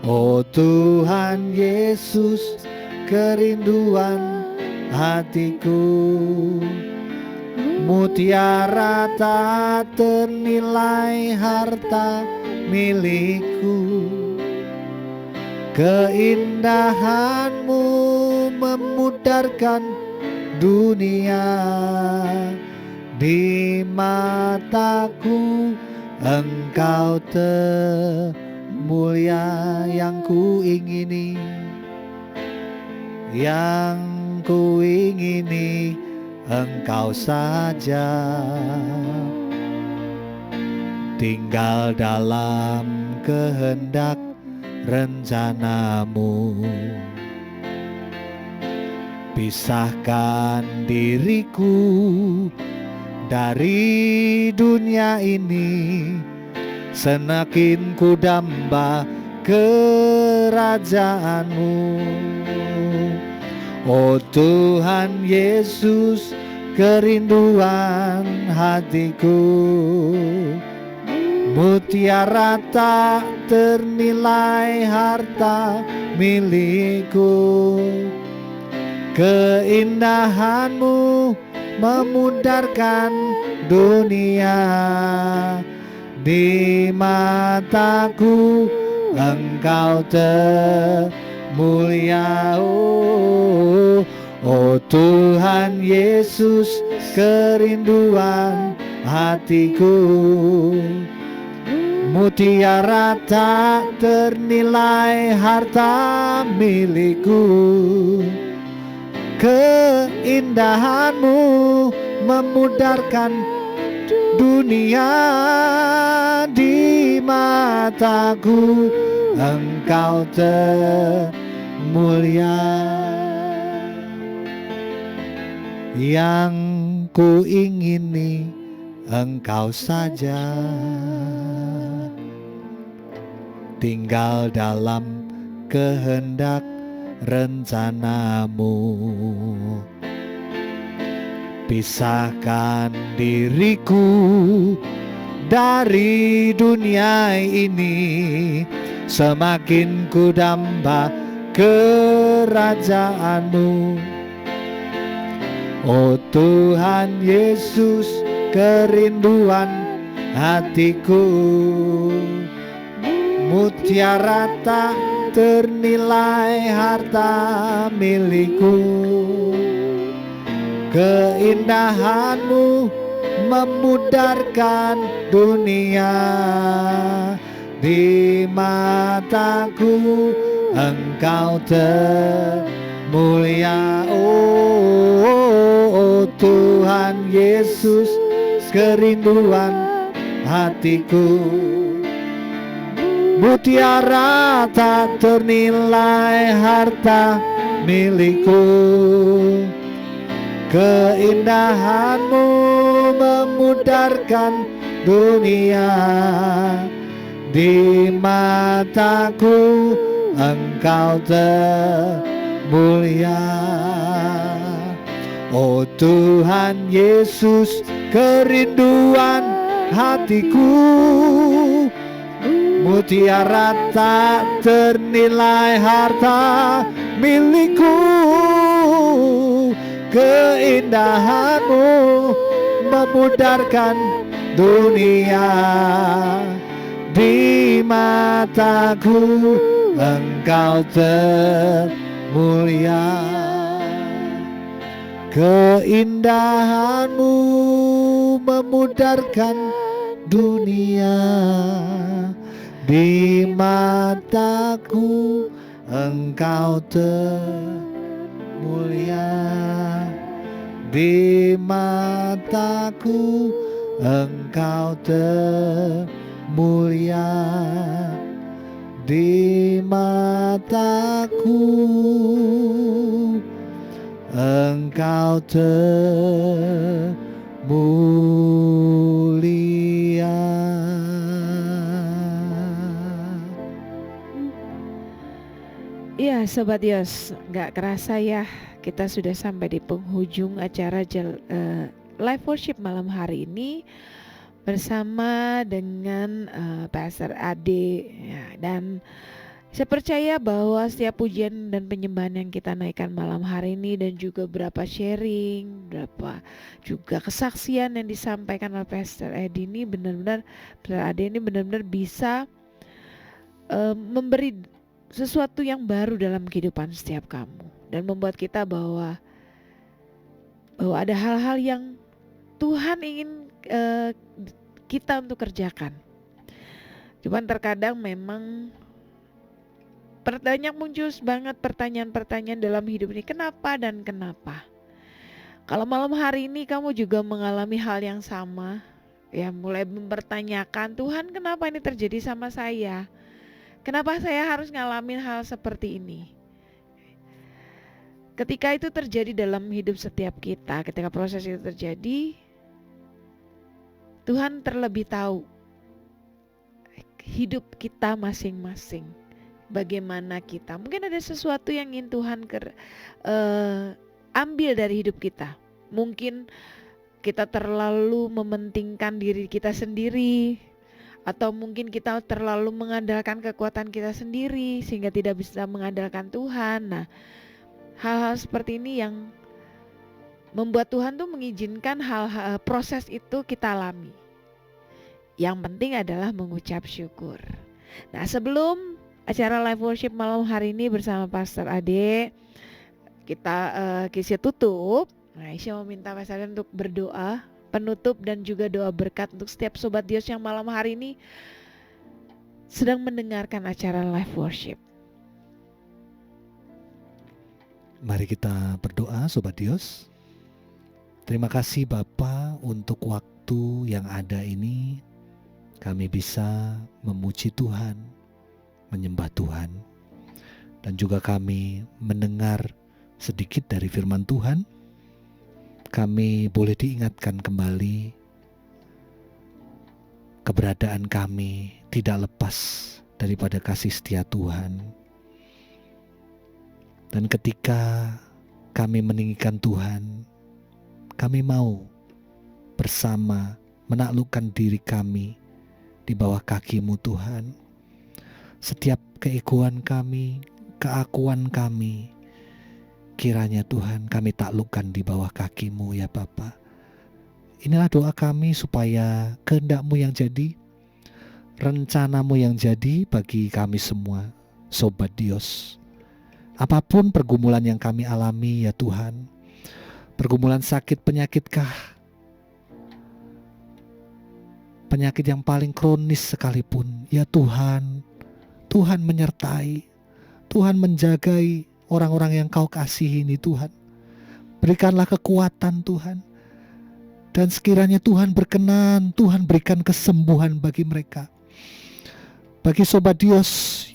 Oh Tuhan Yesus, kerinduan hatiku, mutiara tak ternilai harta milikku. Keindahanmu memudarkan dunia, di mataku Engkau mulia. Yang ku ingini, yang ku ingini Engkau saja, tinggal dalam kehendak rencanamu. Pisahkan diriku dari dunia ini, semakin ku damba kerajaanmu. Oh Tuhan Yesus, kerinduan hatiku, mutiara tak ternilai harta milikku. Keindahanmu memudarkan dunia, di mataku Engkau mulia. Oh Tuhan Yesus, kerinduan hatiku, mutiara tak ternilai harta milikku. Keindahanmu memudarkan dunia, di mataku Engkau mulia. Yang ku ingini Engkau saja, tinggal dalam kehendak rencanamu. Pisahkan diriku dari dunia ini, semakin ku damba kerajaanmu. Oh Tuhan Yesus, kerinduan hatiku, mutiara tak ternilai harta milikku. Keindahanmu memudarkan dunia, di mataku Engkau mulia. Oh Tuhan Yesus, kerinduan hatiku, mutiara tak ternilai harta milikku. Keindahanmu memudarkan dunia, di mataku Engkau mulia. Oh Tuhan Yesus, kerinduan hatiku, mutiara tak ternilai harta milikku. Keindahanmu memudarkan dunia, di mataku Engkau mulia. Keindahanmu memudarkan dunia. Di mataku Engkau termulia. Di mataku Engkau termulia. Di mataku Engkau termulia. Ya Sobat Yos, gak kerasa ya kita sudah sampai di penghujung acara live worship malam hari ini bersama dengan Pastor Ade ya, dan saya percaya bahwa setiap pujian dan penyembahan yang kita naikkan malam hari ini dan juga berapa sharing, berapa juga kesaksian yang disampaikan oleh Pastor Ade ini benar-benar bisa memberi sesuatu yang baru dalam kehidupan setiap kamu dan membuat kita bahwa ada hal-hal yang Tuhan ingin kita untuk kerjakan. Cuman terkadang memang muncul banget pertanyaan-pertanyaan dalam hidup ini, kenapa dan kenapa. Kalau malam hari ini kamu juga mengalami hal yang sama, ya mulai mempertanyakan, Tuhan kenapa ini terjadi sama saya? Kenapa saya harus ngalamin hal seperti ini? Ketika itu terjadi dalam hidup setiap kita, ketika proses itu terjadi, Tuhan terlebih tahu hidup kita masing-masing. Bagaimana kita, mungkin ada sesuatu yang ingin Tuhan ambil dari hidup kita. Mungkin kita terlalu mementingkan diri kita sendiri, atau mungkin kita terlalu mengandalkan kekuatan kita sendiri sehingga tidak bisa mengandalkan Tuhan. Nah, hal-hal seperti ini yang membuat Tuhan tuh mengizinkan hal-hal proses itu kita alami. Yang penting adalah mengucap syukur. Nah, sebelum acara live worship malam hari ini bersama Pastor Ade kita tutup, nah Isya mau minta Pastor Ade untuk berdoa penutup dan juga doa berkat untuk setiap Sobat Dios yang malam hari ini sedang mendengarkan acara live worship. Mari kita berdoa Sobat Dios. Terima kasih Bapa untuk waktu yang ada ini. Kami bisa memuji Tuhan, menyembah Tuhan, dan juga kami mendengar sedikit dari firman Tuhan. Kami boleh diingatkan kembali keberadaan kami tidak lepas daripada kasih setia Tuhan. Dan ketika kami meninggikan Tuhan, kami mau bersama menaklukkan diri kami di bawah kaki-Mu Tuhan. Setiap keegoan kami, keakuan kami, kiranya Tuhan kami taklukkan di bawah kaki-Mu ya Bapa. Inilah doa kami supaya kehendak-Mu yang jadi, rencana-Mu yang jadi bagi kami semua, Sobat Dios. Apapun pergumulan yang kami alami ya Tuhan, pergumulan sakit penyakitkah, penyakit yang paling kronis sekalipun, ya Tuhan, Tuhan menyertai, Tuhan menjagai orang-orang yang Kau kasihi ini Tuhan. Berikanlah kekuatan Tuhan. Dan sekiranya Tuhan berkenan, Tuhan berikan kesembuhan bagi mereka. Bagi Sobat Dios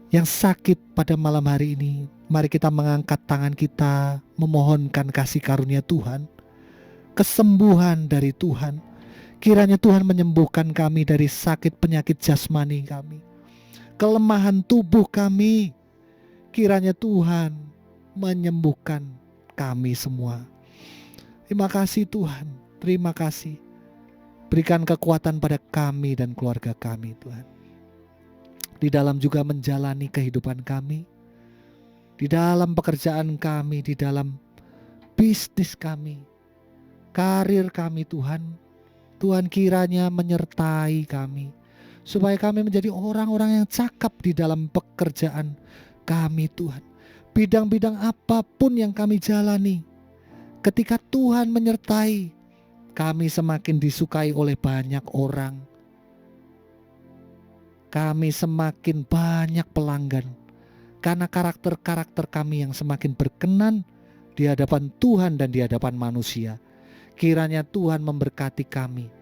yang sakit pada malam hari ini, mari kita mengangkat tangan kita, memohonkan kasih karunia Tuhan, kesembuhan dari Tuhan. Kiranya Tuhan menyembuhkan kami dari sakit penyakit jasmani kami, kelemahan tubuh kami. Kiranya Tuhan menyembuhkan kami semua. Terima kasih Tuhan, terima kasih. Berikan kekuatan pada kami dan keluarga kami Tuhan. Di dalam juga menjalani kehidupan kami, di dalam pekerjaan kami, di dalam bisnis kami, karir kami Tuhan. Tuhan kiranya menyertai kami, supaya kami menjadi orang-orang yang cakap di dalam pekerjaan kami Tuhan. Bidang-bidang apapun yang kami jalani, ketika Tuhan menyertai, Kami semakin disukai oleh banyak orang. Kami semakin banyak pelanggan. Karena karakter-karakter kami yang semakin berkenan di hadapan Tuhan dan di hadapan manusia. Kiranya Tuhan memberkati kami.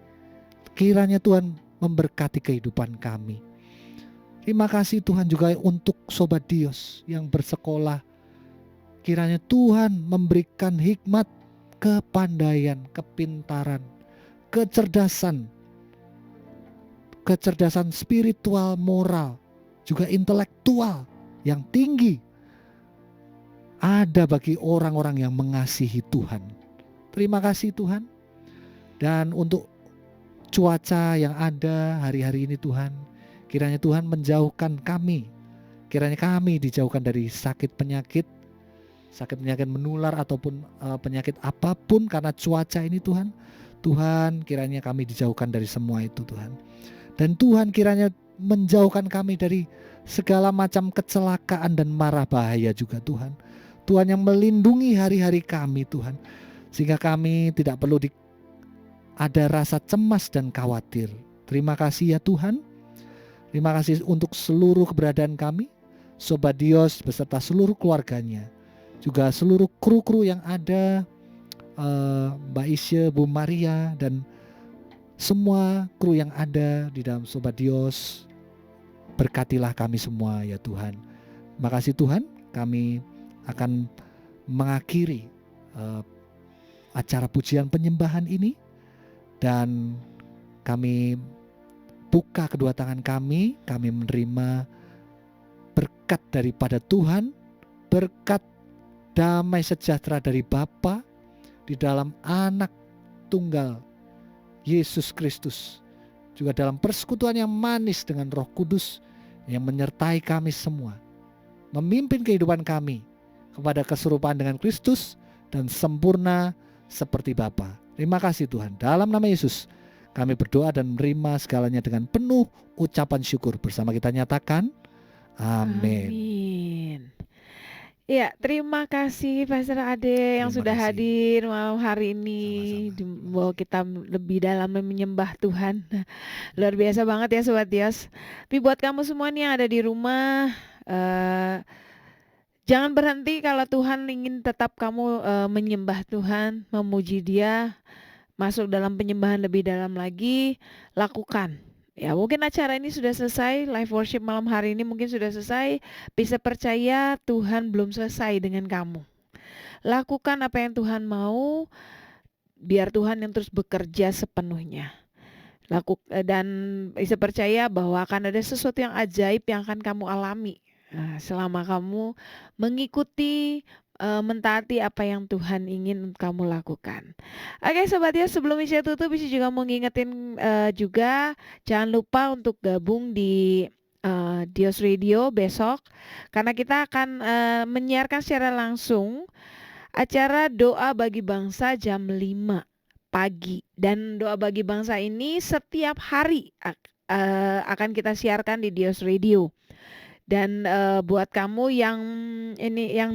Kiranya Tuhan memberkati kehidupan kami. Terima kasih Tuhan juga untuk Sobat Dios yang bersekolah. Kiranya Tuhan memberikan hikmat, kepandaian, kepintaran, kecerdasan spiritual, moral, juga intelektual yang tinggi ada bagi orang-orang yang mengasihi Tuhan. Terima kasih Tuhan. Dan untuk cuaca yang ada hari-hari ini Tuhan, kiranya Tuhan menjauhkan kami. Kiranya kami dijauhkan dari sakit penyakit menular ataupun penyakit apapun karena cuaca ini Tuhan. Tuhan, kiranya kami dijauhkan dari semua itu Tuhan. Dan Tuhan kiranya menjauhkan kami dari segala macam kecelakaan dan mara bahaya juga Tuhan. Tuhan yang melindungi hari-hari kami Tuhan. Sehingga kami tidak perlu ada rasa cemas dan khawatir. Terima kasih ya Tuhan. Terima kasih untuk seluruh keberadaan kami, Sobat Dios beserta seluruh keluarganya. Juga seluruh kru-kru yang ada, Mbak Isya, Bu Maria, dan semua kru yang ada di dalam Sobat Dios. Berkatilah kami semua ya Tuhan. Terima kasih Tuhan. Kami akan mengakhiri acara pujian penyembahan ini. Dan kami buka kedua tangan kami menerima berkat daripada Tuhan, berkat damai sejahtera dari Bapa di dalam Anak Tunggal Yesus Kristus, juga dalam persekutuan yang manis dengan Roh Kudus yang menyertai kami semua, memimpin kehidupan kami kepada keserupaan dengan Kristus dan sempurna seperti Bapa. Terima kasih Tuhan. Dalam nama Yesus kami berdoa dan menerima segalanya dengan penuh ucapan syukur. Bersama kita nyatakan amin. Amin. Ya, terima kasih Pastor Ade yang sudah hadir malam hari ini. Bahwa kita lebih dalam menyembah Tuhan. Luar biasa banget ya Sobat Dios. Tapi buat kamu semua nih yang ada di rumah, jangan berhenti kalau Tuhan ingin tetap kamu menyembah Tuhan, memuji Dia, masuk dalam penyembahan lebih dalam lagi, lakukan. Ya mungkin acara ini sudah selesai, live worship malam hari ini mungkin sudah selesai. Bisa percaya Tuhan belum selesai dengan kamu. Lakukan apa yang Tuhan mau, biar Tuhan yang terus bekerja sepenuhnya. Dan bisa percaya bahwa akan ada sesuatu yang ajaib yang akan kamu alami selama kamu mengikuti, mentaati apa yang Tuhan ingin kamu lakukan. Oke Sobat ya, sebelum Isya tutup, Isya juga mau ngingetin juga jangan lupa untuk gabung di Dios Radio besok, karena kita akan menyiarkan secara langsung acara doa bagi bangsa jam 5 pagi. Dan doa bagi bangsa ini setiap hari akan kita siarkan di Dios Radio. Dan buat kamu yang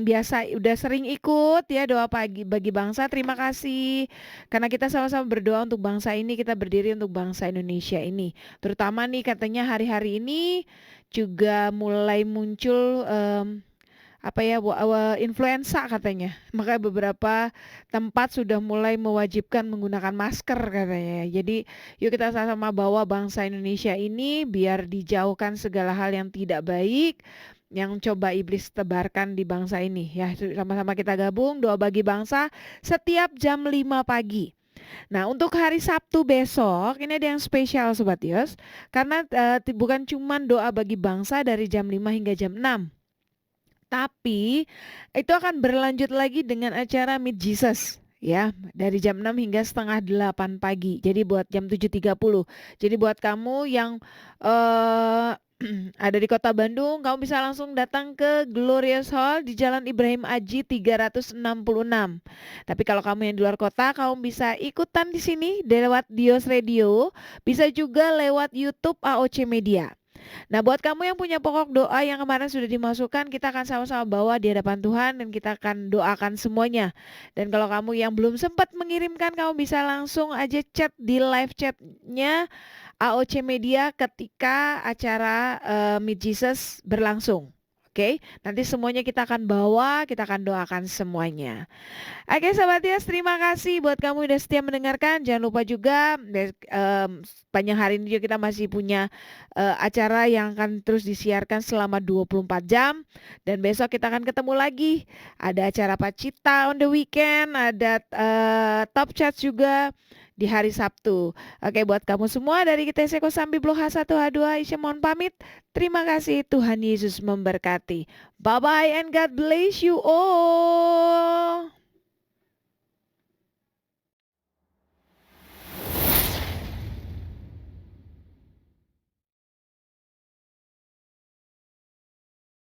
biasa udah sering ikut ya doa pagi bagi bangsa, terima kasih karena kita sama-sama berdoa untuk bangsa ini, kita berdiri untuk bangsa Indonesia ini. Terutama nih katanya hari-hari ini juga mulai muncul influenza katanya. Maka beberapa tempat sudah mulai mewajibkan menggunakan masker katanya. Jadi yuk kita sama-sama bawa bangsa Indonesia ini biar dijauhkan segala hal yang tidak baik yang coba iblis tebarkan di bangsa ini. Ya, sama-sama kita gabung doa bagi bangsa setiap jam 5 pagi. Nah untuk hari Sabtu besok ini ada yang spesial Sobat Dios, karena bukan cuma doa bagi bangsa dari jam 5 hingga jam 6. Tapi itu akan berlanjut lagi dengan acara Meet Jesus ya, dari jam 6 hingga setengah 8 pagi. Jadi buat jam 7.30. Jadi buat kamu yang ada di Kota Bandung, kamu bisa langsung datang ke Glorious Hall di Jalan Ibrahim Aji 366. Tapi kalau kamu yang di luar kota, kamu bisa ikutan di sini lewat Dios Radio, bisa juga lewat YouTube AOC Media. Nah, buat kamu yang punya pokok doa yang kemarin sudah dimasukkan, kita akan sama-sama bawa di hadapan Tuhan dan kita akan doakan semuanya. Dan kalau kamu yang belum sempat mengirimkan, kamu bisa langsung aja chat di live chatnya AOC Media ketika acara Meet Jesus berlangsung. Oke, nanti semuanya kita akan bawa, kita akan doakan semuanya. Oke, Sobat Tias, terima kasih buat kamu yang udah setia mendengarkan. Jangan lupa juga sepanjang hari ini juga kita masih punya acara yang akan terus disiarkan selama 24 jam. Dan besok kita akan ketemu lagi. Ada acara Pacita on the weekend, ada Top Chat juga di hari Sabtu. Oke, buat kamu semua dari GTC Kosambi Blok H1H2, Isya mohon pamit. Terima kasih, Tuhan Yesus memberkati. Bye-bye and God bless you all.